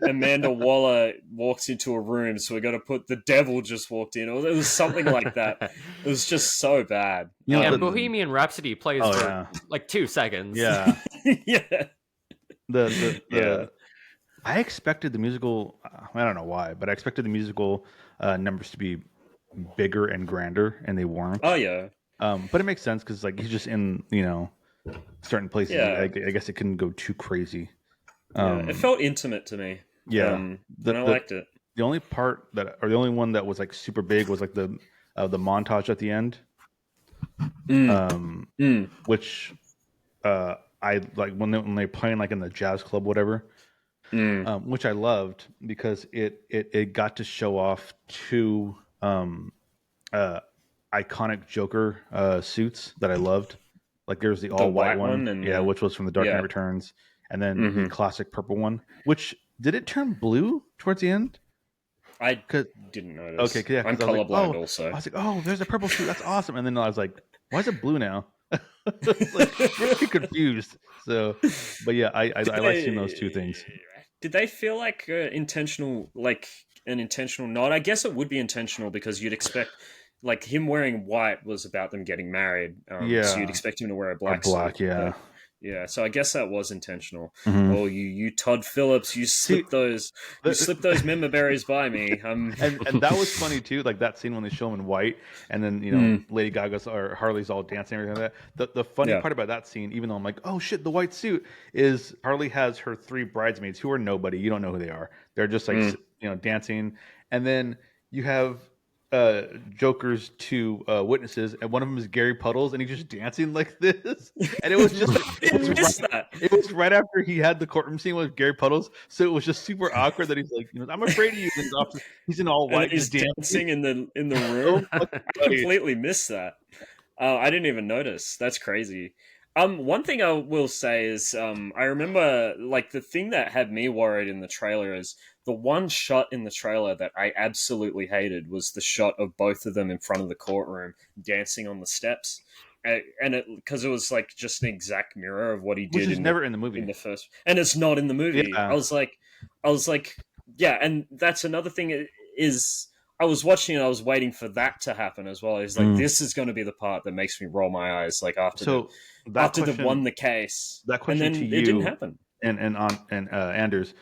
Amanda Waller walks into a room, so we got to put the devil just walked in. It was something like that. It was just so bad. And Bohemian Rhapsody plays for like 2 seconds. Yeah, yeah. The I expected the musical. I don't know why, but I expected the musical numbers to be bigger and grander, and they weren't. Oh yeah. But it makes sense because like he's just in certain places. Yeah. I guess it couldn't go too crazy. It felt intimate to me. Yeah, and I liked it. The only part the only one that was like super big was like the montage at the end. Which I like when they're playing like in the jazz club, whatever. Which I loved because it got to show off two iconic Joker suits that I loved. Like there's the all white one and which was from the Dark Knight Returns, and then the classic purple one. Which did it turn blue towards the end? I didn't notice. Okay, yeah, I'm colorblind also. I was like, oh, there's a purple suit. That's awesome. And then I was like, why is it blue now? Like really confused. So, but yeah, I like seeing those two things. Did they feel like an intentional nod? I guess it would be intentional because you'd expect, like him wearing white was about them getting married. So you'd expect him to wear a black suit. Yeah. Yeah, so I guess that was intentional. Mm-hmm. Oh, you Todd Phillips, you slipped those member berries by me. And that was funny too, like that scene when they show him in white, and then Lady Gaga's or Harley's all dancing and everything like that. The funny part about that scene, even though I'm like, oh shit, the white suit, is Harley has her 3 bridesmaids who are nobody. You don't know who they are. They're just like dancing, and then you have Joker's 2 witnesses, and one of them is Gary Puddles, and he's just dancing like this, and it was just it was right after he had the courtroom scene with Gary Puddles, so it was just super awkward that he's like, I'm afraid of you. He's in all white, he's dancing in the room. I completely missed that. I didn't even notice. That's crazy. One thing I will say is, I remember like the thing that had me worried in the trailer is the one shot in the trailer that I absolutely hated was the shot of both of them in front of the courtroom dancing on the steps, and it because it was like just an exact mirror of what he did. Which is never in the movie in the first, and it's not in the movie. Yeah. I was like, yeah, and that's another thing is. I was watching it. I was waiting for that to happen as well. It's like this is going to be the part that makes me roll my eyes. Like after they won the case, that question and then to you, it didn't happen. And Anders,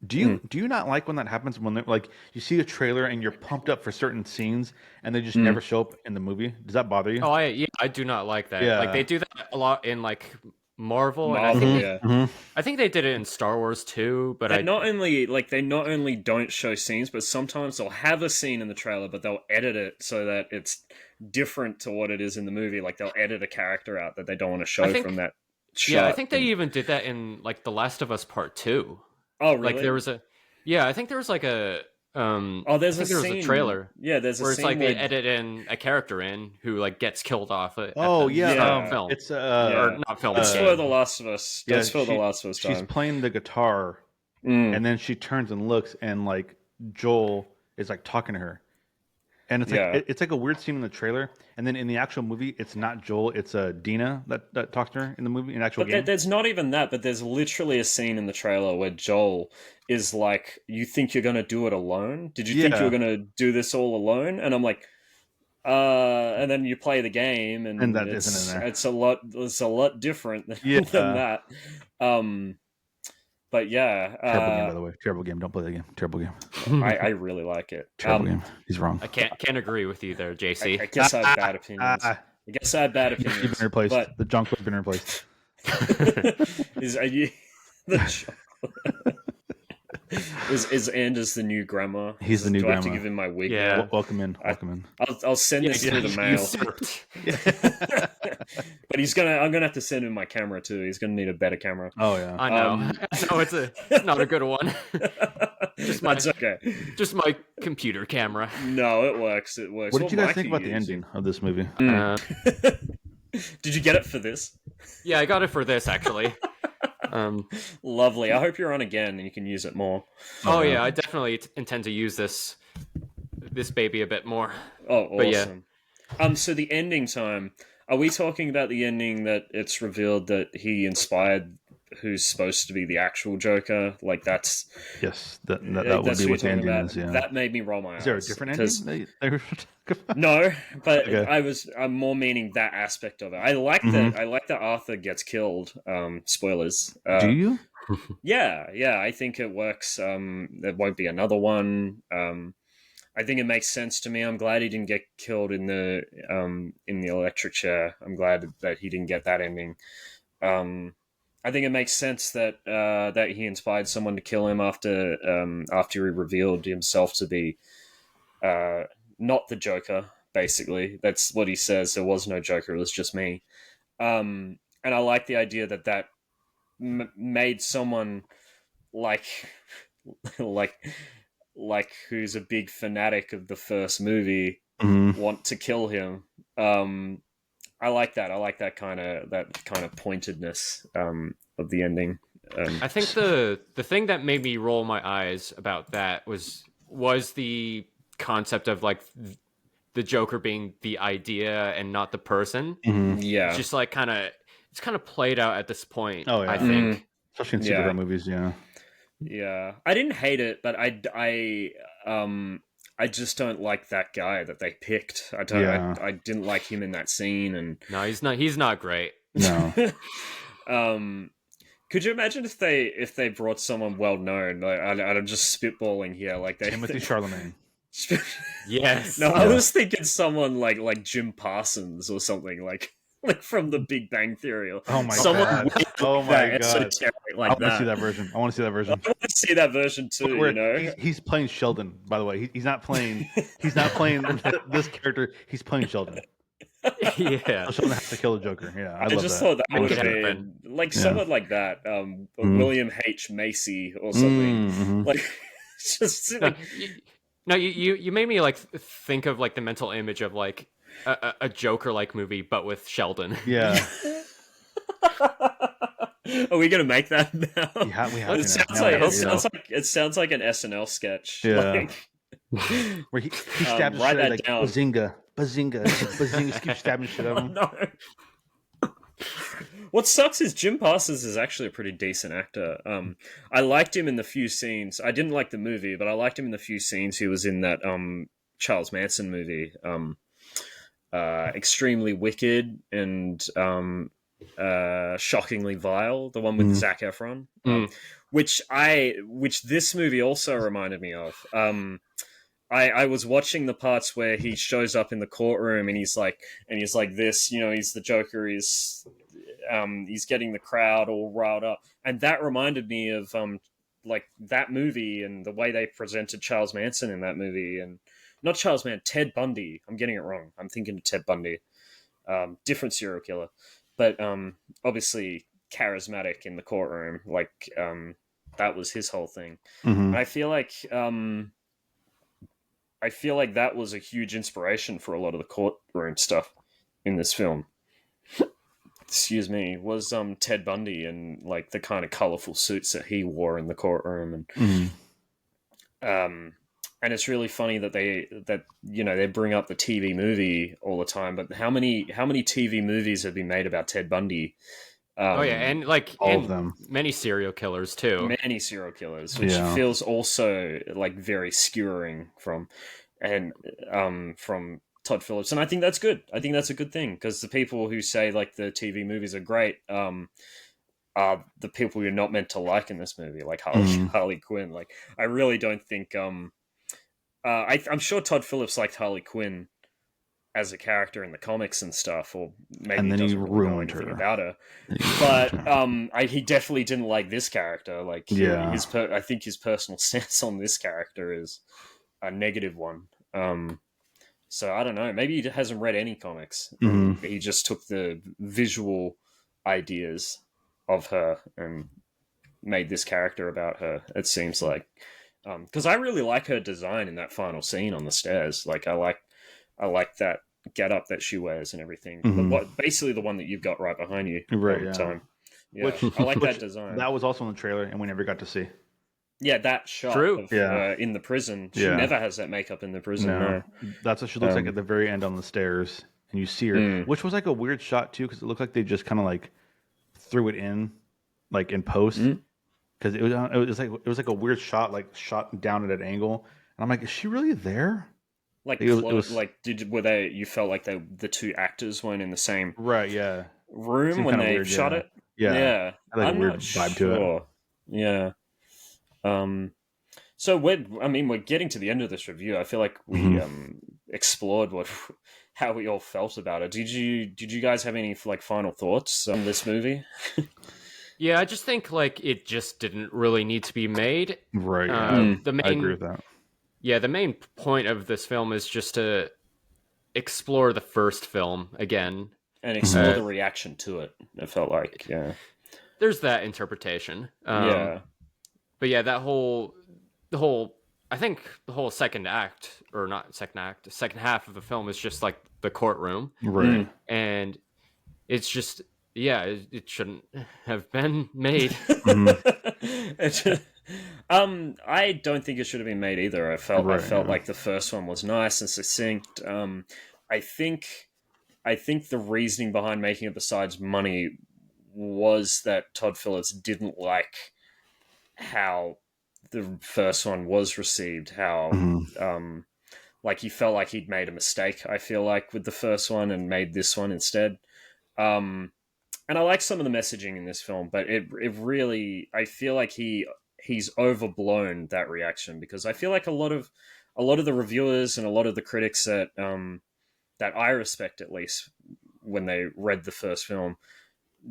do you not like when that happens? When like you see a trailer and you're pumped up for certain scenes and they just never show up in the movie? Does that bother you? Oh, I do not like that. Yeah. Like they do that a lot in like Marvel, and I think they did it in Star Wars too. But they not only don't show scenes, but sometimes they'll have a scene in the trailer, but they'll edit it so that it's different to what it is in the movie. Like they'll edit a character out that they don't want to show from that shot. Yeah, I think they even did that in like The Last of Us Part 2. Oh, really? Like there was I think there was like a there's a scene. There was a trailer. Yeah, there's a where scene it's like they edit in a character in who like gets killed off. Film. It's or not film. It's for The Last of Us. Yeah, That's for The Last of Us. She's playing the guitar, and then she turns and looks, and like Joel is like talking to her, and it's like it's like a weird scene in the trailer, and then in the actual movie, it's not Joel, it's Dina that talks to her in the movie in the actual game. There's not even that, but there's literally a scene in the trailer where Joel is like, "You think you're going to do it alone? Did you think you were going to do this all alone?" And I'm like, and then you play the game, and that isn't in there. It's a lot different than that. But yeah, terrible game, by the way. Terrible game. Don't play that game. Terrible game. I really like it. Terrible game. He's wrong. I can't agree with you there, JC. I guess I have bad opinions. You've been replaced. But... The junk has been replaced. Is Anders the new grandma? He's the new grandma. I have to give him my wig? Yeah. Welcome in. I'll send this through the mail. But I'm gonna have to send him my camera too. He's gonna need a better camera. Oh yeah. I know. No, it's not a good one. That's okay. Just my computer camera. No, it works. It works. What did you guys mic think are about you the using? ending of this movie? Did you get it for this? Yeah, I got it for this actually. Lovely. I hope you're on again and you can use it more. Oh yeah, I definitely intend to use this baby a bit more. Oh, But yeah. awesome. So the ending time. Are we talking about the ending that it's revealed that he inspired who's supposed to be the actual Joker? Like that's Yes, that would that's be who what the you're talking ending about. is. Yeah. That made me roll my eyes. Is there a different because- ending? They were talking about? No, but Okay. I'm more meaning that aspect of it. I like that. I like that Arthur gets killed. Spoilers. Do you? Yeah. I think it works. There won't be another one. I think it makes sense to me. I'm glad he didn't get killed in the electric chair. I'm glad that he didn't get that ending. I think it makes sense that that he inspired someone to kill him after he revealed himself to be not the Joker. Basically, that's what he says. There was no Joker. It was just me. And I like the idea that made someone like like who's a big fanatic of the first movie want to kill him. I like that. I like that kind of pointedness of the ending. I think the thing that made me roll my eyes about that was the concept of like the Joker being the idea and not the person. Yeah, It's just like it's kind of played out at this point. Oh, yeah. I think. Especially in superhero movies. Yeah. Yeah, I didn't hate it, but I just don't like that guy that they picked. I don't. Yeah. I didn't like him in that scene, and No, he's not. He's not great. No. Could you imagine if they brought someone well known? Like I'm just spitballing here, like Timothy Chalamet. Yes. No, I was thinking someone like Jim Parsons or something like from The Big Bang Theory. Or Oh my someone god. weird Oh like my that, god. esoteric I like want to that. see that version. I want to see that version. I want to see that version too. Where You know, he's playing Sheldon. By the way, he's not playing. He's not playing this character. He's playing Sheldon. Yeah. So Sheldon has to kill the Joker. Yeah, I love just that. thought that Make would it have happen. been like someone like that, William H. Macy or something. Like, it's just like, You made me like think of like the mental image of like a Joker like movie, but with Sheldon. Yeah. Are we gonna make that now? We have to It sounds now. like it sounds like an SNL sketch. Yeah. Like, Where he stabs write shit that like down. bazinga, just keeps stabbing shit at him. No. What sucks is Jim Parsons is actually a pretty decent actor. I liked him in the few scenes. I didn't like the movie, but I liked him in the few scenes he was in that Charles Manson movie, Extremely Wicked and Shockingly Vile, the one with Zac Efron, which this movie also reminded me of. I was watching the parts where he shows up in the courtroom and he's like this, you know, he's the Joker, he's getting the crowd all riled up, and that reminded me of like that movie and the way they presented Charles Manson in that movie, and not Charles Manson, Ted Bundy. I'm getting it wrong. I'm thinking of Ted Bundy, different serial killer, but obviously charismatic in the courtroom. Like that was his whole thing. And I feel like that was a huge inspiration for a lot of the courtroom stuff in this film. Excuse me, was Ted Bundy and like the kind of colorful suits that he wore in the courtroom, and it's really funny that they bring up the TV movie all the time, but how many TV movies have been made about Ted Bundy? Oh yeah, and like all of them, many serial killers too. Many serial killers, which feels also like very skewering from Todd Phillips, and I think that's good. I think that's a good thing, because the people who say like the TV movies are great are the people you're not meant to like in this movie, like Harley Quinn. Like, I really don't think I'm sure Todd Phillips liked Harley Quinn as a character in the comics and stuff, or maybe and then he doesn't really know ruined anything her about her. But he definitely didn't like this character. Like, I think his personal stance on this character is a negative one. So I don't know. Maybe he hasn't read any comics. He just took the visual ideas of her and made this character about her, it seems like. Because I really like her design in that final scene on the stairs. Like I like that get up that she wears and everything. Basically the one that you've got right behind you. Right. Yeah. Time. Yeah, Which I like that design. That was also in the trailer, and we never got to see. Yeah, that shot True. of in the prison. She never has that makeup in the prison. No. That's what she looks like at the very end on the stairs, and you see her, which was like a weird shot too, because it looked like they just kind of like threw it in, like in post, because it was like a weird shot, like shot down at an angle, and I'm like, is she really there? Like, you felt like the two actors weren't in the same room when they shot it? Yeah. Had like a weird vibe to it. Yeah. So we're getting to the end of this review. I feel like we explored how we all felt about it. Did you guys have any like final thoughts on this movie? Yeah, I just think like it just didn't really need to be made. Right. I agree with that. Yeah, the main point of this film is just to explore the first film again. And explore the reaction to it, it felt like, There's that interpretation. But yeah, the whole I think the whole second half of the film is just like the courtroom. Right. And it's just, it shouldn't have been made. I don't think it should have been made either. I felt like the first one was nice and succinct. I think the reasoning behind making it, besides money, was that Todd Phillips didn't like how the first one was received. How like he felt like he'd made a mistake, I feel like, with the first one and made this one instead. And I like some of the messaging in this film, but it really, I feel like he's overblown that reaction, because I feel like a lot of the reviewers and a lot of the critics that I respect, at least when they read the first film,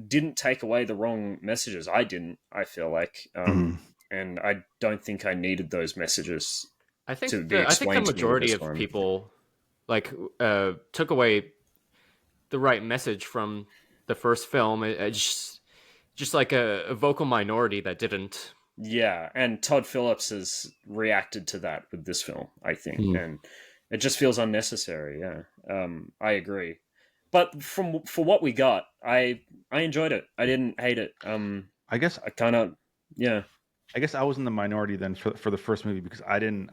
didn't take away the wrong messages. I didn't, I feel like. And I don't think I needed those messages. I think the majority of people took away the right message from the first film. It's just like a vocal minority that didn't. Yeah, and Todd Phillips has reacted to that with this film, I think, and it just feels unnecessary. Yeah, I agree. But for what we got, I enjoyed it. I didn't hate it. I guess I kind of, I guess I was in the minority then for the first movie, because I didn't,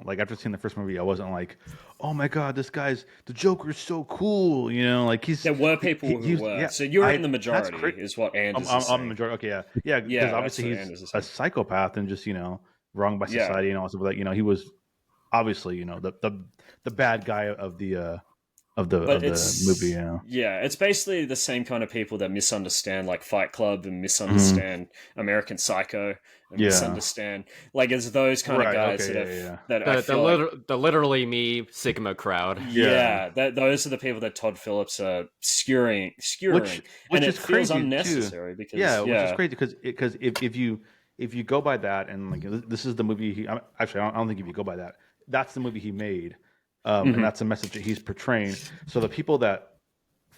like after seeing the first movie, I wasn't like, oh my God, the Joker is so cool, like there were people who were. Yeah, so you're in the majority, is what Anders is saying. I'm the majority. Okay, yeah, because obviously he's a psychopath and just wronged by society and all stuff like that. He was obviously the bad guy of the movie. Yeah, it's basically the same kind of people that misunderstand like Fight Club and misunderstand American Psycho and misunderstand, like, it's those kind of guys the literally me Sigma crowd. Those are the people that Todd Phillips are skewering, which and is it feels unnecessary too. Because which is crazy because if you go by that, and like this is the movie I don't think if you go by that, that's the movie he made. And that's a message that he's portraying. So the people that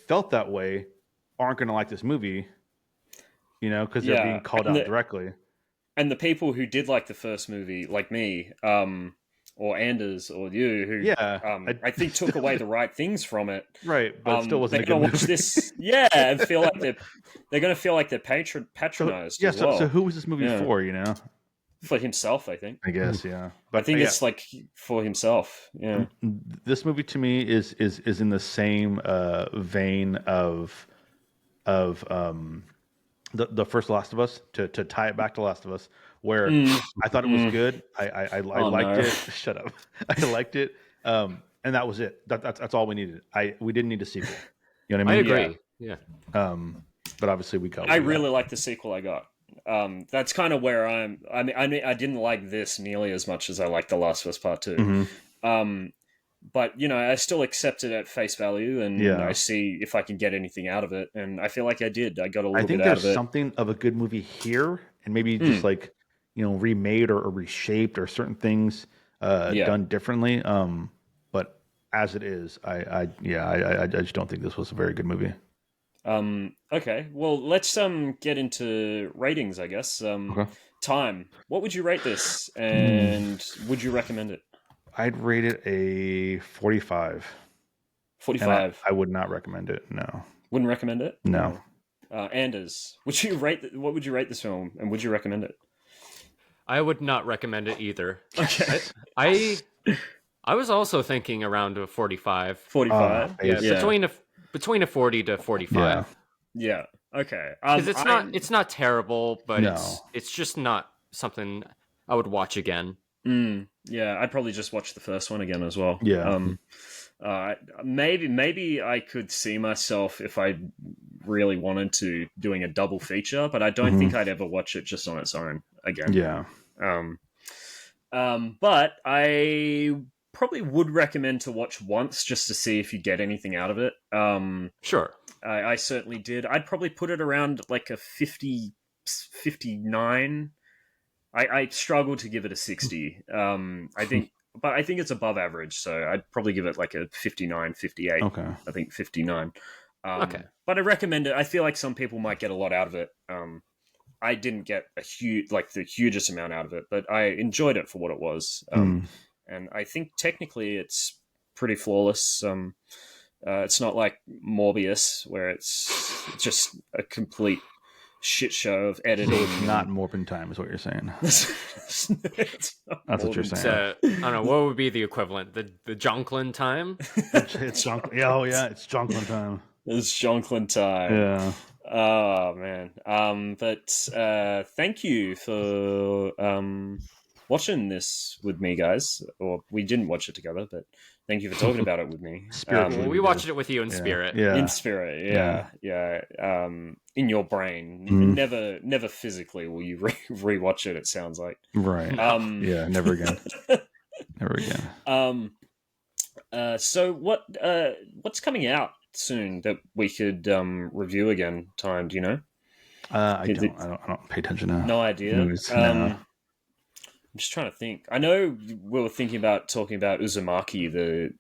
felt that way aren't going to like this movie, because they're being called out directly. And the people who did like the first movie, like me, or Anders, or you, who I think took away the right things from it. Right, but it still wasn't a good movie. Watch this, and feel like they're going to feel like they're patronized. So who was this movie for? For himself, I think. I guess, yeah. But I think it's like for himself. Yeah. This movie to me is in the same vein of the first Last of Us, to tie it back to Last of Us, where I thought it was good. I liked it. Shut up. I liked it. And that was it. That's all we needed. We didn't need a sequel. You know what I mean? I agree. Yeah. But obviously we got. I really like the sequel I got. That's kind of where I mean, I didn't like this nearly as much as I liked The Last of Us Part 2. But, I still accept it at face value, and I see if I can get anything out of it. And I feel like I did. I got a little bit out of it. I think there's something of a good movie here, and maybe just like, remade or reshaped, or certain things done differently. But as it is, I just don't think this was a very good movie. Okay. Well, let's get into ratings, I guess. Okay. Time. What would you rate this, Hmm. and would you recommend it? I'd rate it a 45, and 45. I would not recommend it. No, Wouldn't recommend it. no. Anders, would you rate? What would you rate this film, and would you recommend it? I would not recommend it either. Okay. I was also thinking around a 45. 45. Yeah, Yeah. between a 40 to 45. Yeah. Okay. Because it's not terrible, but No. it's just not something I would watch again. Yeah, I'd probably just watch the first one again as well. Yeah. Maybe I could see myself, if I really wanted to, doing a double feature, but I don't think I'd ever watch it just on its own again. Yeah. But I probably would recommend to watch once just to see if you get anything out of it. Sure. I certainly did. I'd probably put it around like a 50, 59. I struggle to give it a 60. I think it's above average, so I'd probably give it like a 59, 58. Okay. I think 59. Okay. But I recommend it. I feel like some people might get a lot out of it. I didn't get the hugest amount out of it, but I enjoyed it for what it was. And I think technically it's pretty flawless. It's not like Morbius, where it's just a complete shit show of editing. So it's not Morbin time, is what you're saying. That's what you're saying. I don't know, what would be the equivalent? The Jonklin time? It's Jonklin. Yeah, it's Jonklin time. It's Jonklin time. Yeah. Oh man. But thank you for watching this with me, guys. Or we didn't watch it together, but thank you for talking about it with me. Well, we watched it with you in spirit. Yeah. In spirit, yeah. In your brain, never physically will you rewatch it. It sounds like Right. Yeah. Never again. Never again. So what's coming out soon that we could review again? Time? Do you know? I don't pay attention to. No idea. Movies. No. I'm just trying to think. I know we were thinking about talking about Uzumaki,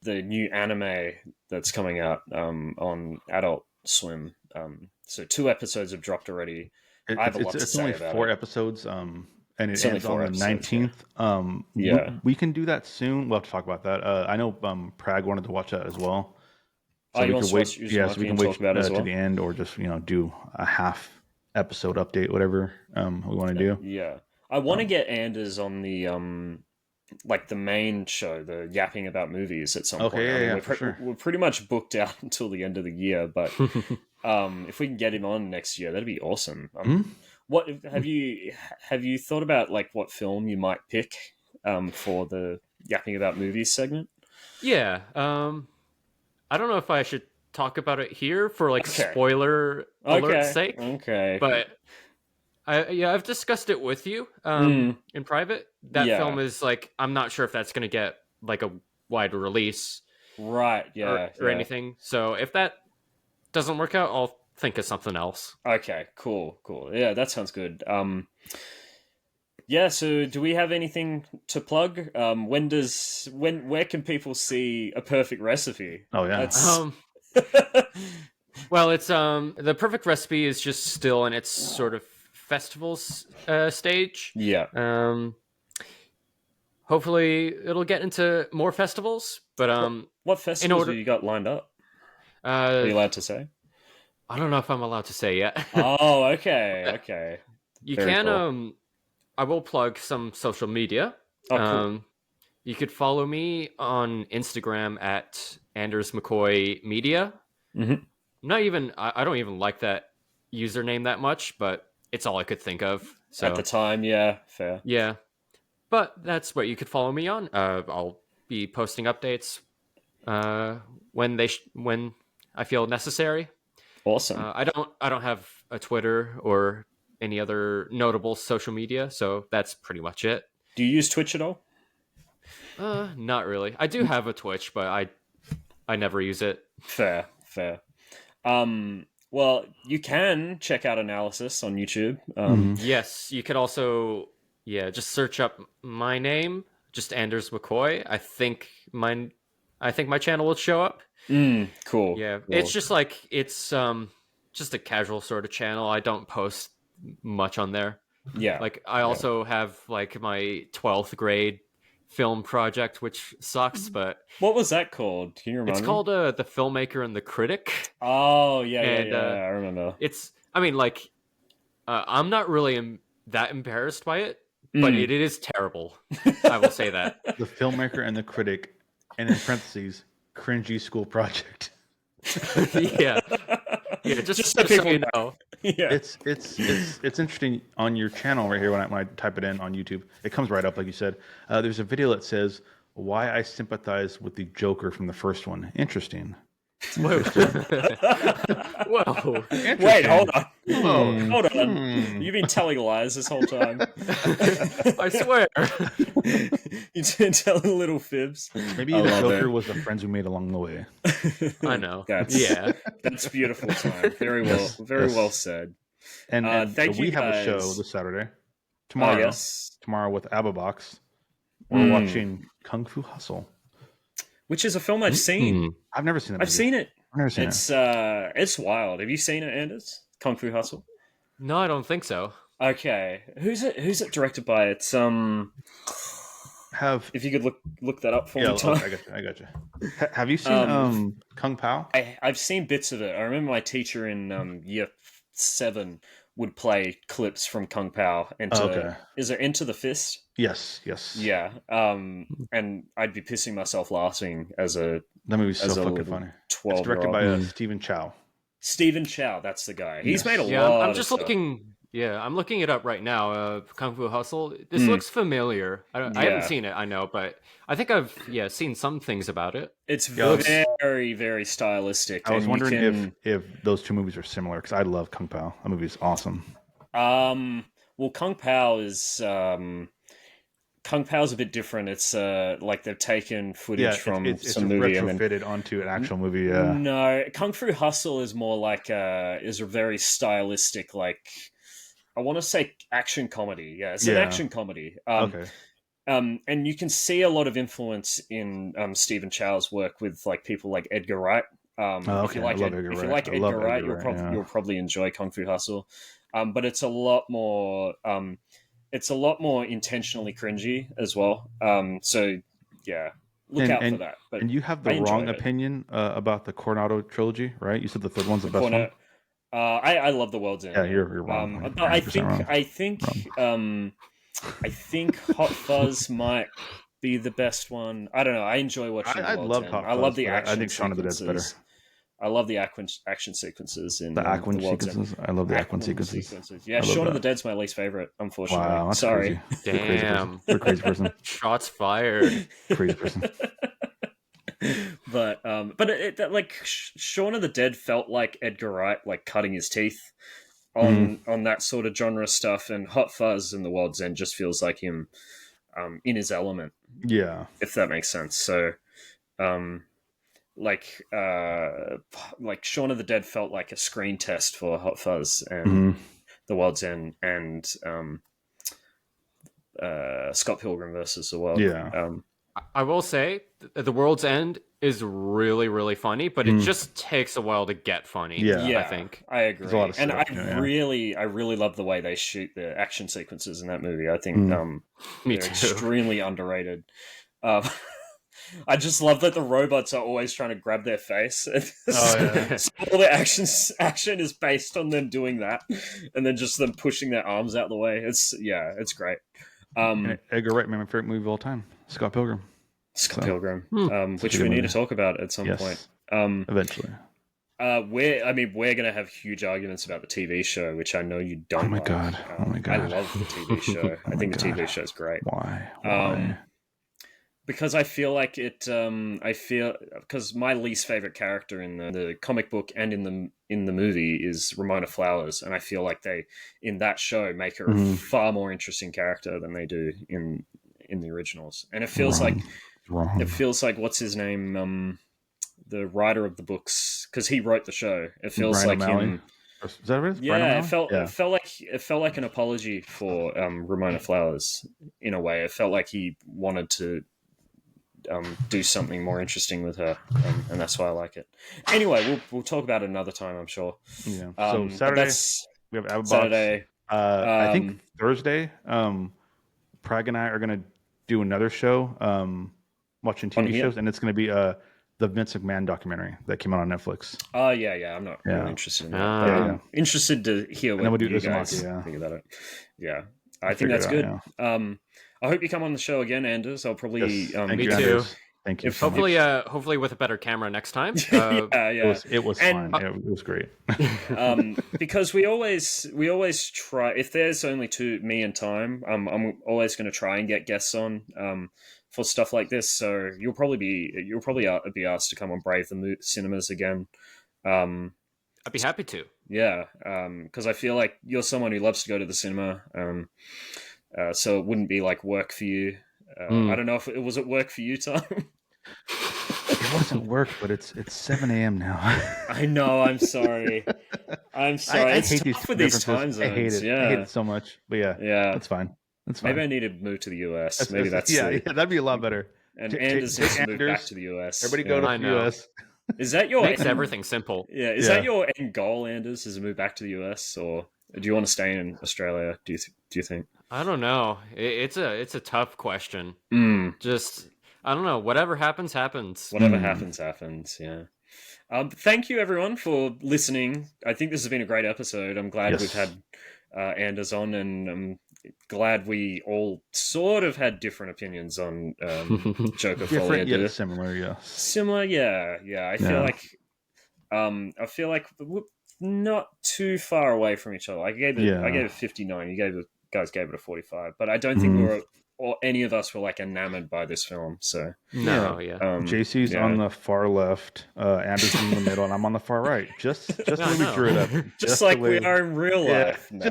the new anime that's coming out on Adult Swim. So 2 episodes have dropped already. I have a lot to say about it. It's only 4 episodes, and it It's only ends 4 on the episodes, 19th. Yeah. We can do that soon. We'll have to talk about that. I know Prag wanted to watch that as well. So you we want could to wait. watch Yeah, so we Uzumaki can and wait talk about it as well? to the end, or just do a half episode update, whatever we want to do. Yeah. I want to get Anders on the like the main show, the yapping about movies at some point. Yeah, for sure. We're pretty much booked out until the end of the year, but if we can get him on next year, that'd be awesome. What have you thought about, like what film you might pick for the yapping about movies segment? Yeah. I don't know if I should talk about it here for like spoiler alert's sake. Okay. But I've discussed it with you in private. That film is like, I'm not sure if that's going to get like a wide release, right? Or anything. So if that doesn't work out, I'll think of something else. Okay, cool. Yeah, that sounds good. Yeah. So, do we have anything to plug? Where can people see A Perfect Recipe? Oh yeah. Well, it's The Perfect Recipe is just still in its sort of festivals stage. Yeah. Hopefully it'll get into more festivals, but what festivals have you got lined up? Are you allowed to say? I don't know if I'm allowed to say yet. Oh, okay. You Very can cool. I will plug some social media. Oh, cool. You could follow me on Instagram at Anders McCoy Media. I don't even like that username that much, but it's all I could think of. So at the time, yeah, fair. Yeah. But that's what you could follow me on. I'll be posting updates when I feel necessary. Awesome. I don't have a Twitter or any other notable social media, so that's pretty much it. Do you use Twitch at all? Not really. I do have a Twitch, but I never use it. Fair. Well, you can check out Analysis on YouTube. Yes, you could also just search up my name, just Anders McCoy. I think my channel will show up. Cool. Yeah, cool. it's just like it's just a casual sort of channel. I don't post much on there. Yeah. Like I also have like my 12th grade film project, which sucks, but What was that called? Can you remind it's me? called The Filmmaker and the Critic. Oh, yeah, And I remember. I mean, like, I'm not really that embarrassed by it, but it is terrible. I will say that. The Filmmaker and the Critic, and in parentheses, cringy school project. Yeah. Just so so people you know. Yeah. It's interesting on your channel right here when I type it in on YouTube. It comes right up like you said. There's a video that says why I sympathize with the Joker from the first one. Interesting. Whoa. Wait, hold on. Hold on. You've been telling lies this whole time. I swear. You've been telling little fibs. Maybe the Joker was the friends we made along the way. I know. That's beautiful, time. Very well, well said. And thank we you have a guys. show this Saturday. Tomorrow. Yes. Tomorrow with ABBABOX. We're watching Kung Fu Hustle. Which is a film I've seen. I've never seen it. I've seen it. I've never seen it. It's wild. Have you seen it, Anders? Kung Fu Hustle? No, I don't think so. Okay. Who's it directed by? It's if you could look that up for me, Tom. I got you. Have you seen Kung Pao? I've seen bits of it. I remember my teacher in year 7 would play clips from Kung Pao is it Enter the Fist? Yes. Yeah. And I'd be pissing myself laughing as a that movie's so fucking funny. 12. It's directed by Stephen Chow. Stephen Chow, that's the guy. He's made a lot. I'm just looking. Yeah, I'm looking it up right now. Kung Fu Hustle. This looks familiar. I haven't seen it, I know, but I think I've seen some things about it. It's very, very stylistic. I was wondering if those two movies are similar because I love Kung Pao. That movie is awesome. Well, Kung Pao is Kung Pao's a bit different. It's like they've taken footage from some movie and then retrofitted onto an actual movie. Yeah. No, Kung Fu Hustle is more like is a very stylistic, like I want to say action comedy. Yeah, it's an action comedy. Okay. And you can see a lot of influence in Stephen Chow's work with like people like Edgar Wright. If you like Edgar Wright, you'll probably enjoy Kung Fu Hustle. But it's a lot more intentionally cringy as well. So yeah, look out for that. But and you have the wrong opinion about the Coronado trilogy, right? You said the third one's the best one. I love The World's End. Yeah, you're wrong. I think Hot Fuzz might be the best one. I don't know. I enjoy watching. I love Hot Fuzz. I love the action. I think Shaun of the Dead's better. I love the action sequences in the Aquan sequences. I love the Aquan sequences. Yeah, Shaun of the Dead's my least favorite, unfortunately. Wow, sorry. Damn. You're a crazy person. Shots fired. Crazy person. But like Shaun of the Dead felt like Edgar Wright, like cutting his teeth on that sort of genre stuff, and Hot Fuzz in The World's End just feels like him in his element. Yeah, if that makes sense. So, like Shaun of the Dead felt like a screen test for Hot Fuzz and The World's End and Scott Pilgrim versus the World. Yeah. I will say The World's End is really, really funny, but it just takes a while to get funny. Yeah, I think. I agree. And I really love the way they shoot the action sequences in that movie. I think they're extremely underrated. I just love that the robots are always trying to grab their face. So all the action is based on them doing that, and then just them pushing their arms out the way. It's great. Edgar Wright, my favorite movie of all time, Scott Pilgrim. Pilgrim, which we need to talk about at some point. Eventually. We're gonna have huge arguments about the TV show, which I know you don't. Oh my god! I love the TV show. I think the TV show is great. Why? Because I feel like it. Because my least favorite character in the comic book and in the movie is Ramona Flowers, and I feel like they in that show make her a far more interesting character than they do in the originals. And it feels like what's his name, the writer of the books, because he wrote the show. It feels Brian like O'Malley? him. Is that right? Yeah, it felt like an apology for Ramona Flowers in a way. It felt like he wanted to do something more interesting with her, and that's why I like it. Anyway, we'll talk about it another time, I'm sure. Yeah. So Saturday we have Abbott Saturday. I think Thursday, Prag and I are gonna do another show, watching TV shows, and it's gonna be the Vince McMahon documentary that came out on Netflix. Oh yeah. I'm not really interested in that. But I'm interested to hear what you guys think about it. Yeah, I think that's good. I hope you come on the show again, Anders. I'll probably me too. Thank you. Hopefully with a better camera next time. It was fine. It was great. Because we always try. If there's only me and Time, I'm always going to try and get guests on for stuff like this. So you'll probably be asked to come on Brave the Cinemas again. I'd be happy to. Yeah, because I feel like you're someone who loves to go to the cinema. So it wouldn't be like work for you. I don't know if it was at work for you, Tom. It wasn't work, but it's 7 a.m. now. I know. I'm sorry. I hate these time zones. I hate it. Yeah. I hate it so much. But yeah, that's fine. That's fine. Maybe I need to move to the US. Maybe that's that'd be a lot better. And Anders needs to move back to the US. Everybody go to the US. Is that your makes everything simple? Yeah. Is that your end goal, Anders? Is to move back to the US, or do you want to stay in Australia? Do you think? I don't know. It's a tough question. Just I don't know. Whatever happens, happens. Whatever happens, happens. Yeah. Thank you, everyone, for listening. I think this has been a great episode. I'm glad we've had Anders on, and I'm glad we all sort of had different opinions on Joker Folie. Yeah, similar, yeah. Similar, yeah. I feel like we're not too far away from each other. I gave it 59. You guys gave it a 45, but I don't think we were, or any of us were like enamored by this film. So JC's on the far left, Anders in the middle, and I'm on the far right. Just the way we drew it up. Just like we are in real life. No.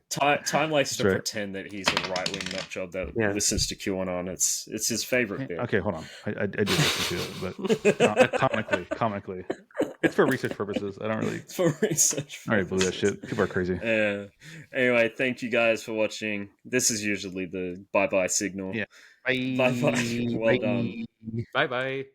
Time likes to pretend that he's a right-wing nutjob that listens to QAnon. It's his favorite bit. Okay, hold on. I do listen to it, but comically. It's for research purposes. I don't really... It's for research purposes. I already believe that shit. People are crazy. Yeah. Anyway, thank you guys for watching. This is usually the bye-bye signal. Yeah. Bye-bye. Well done. Bye-bye.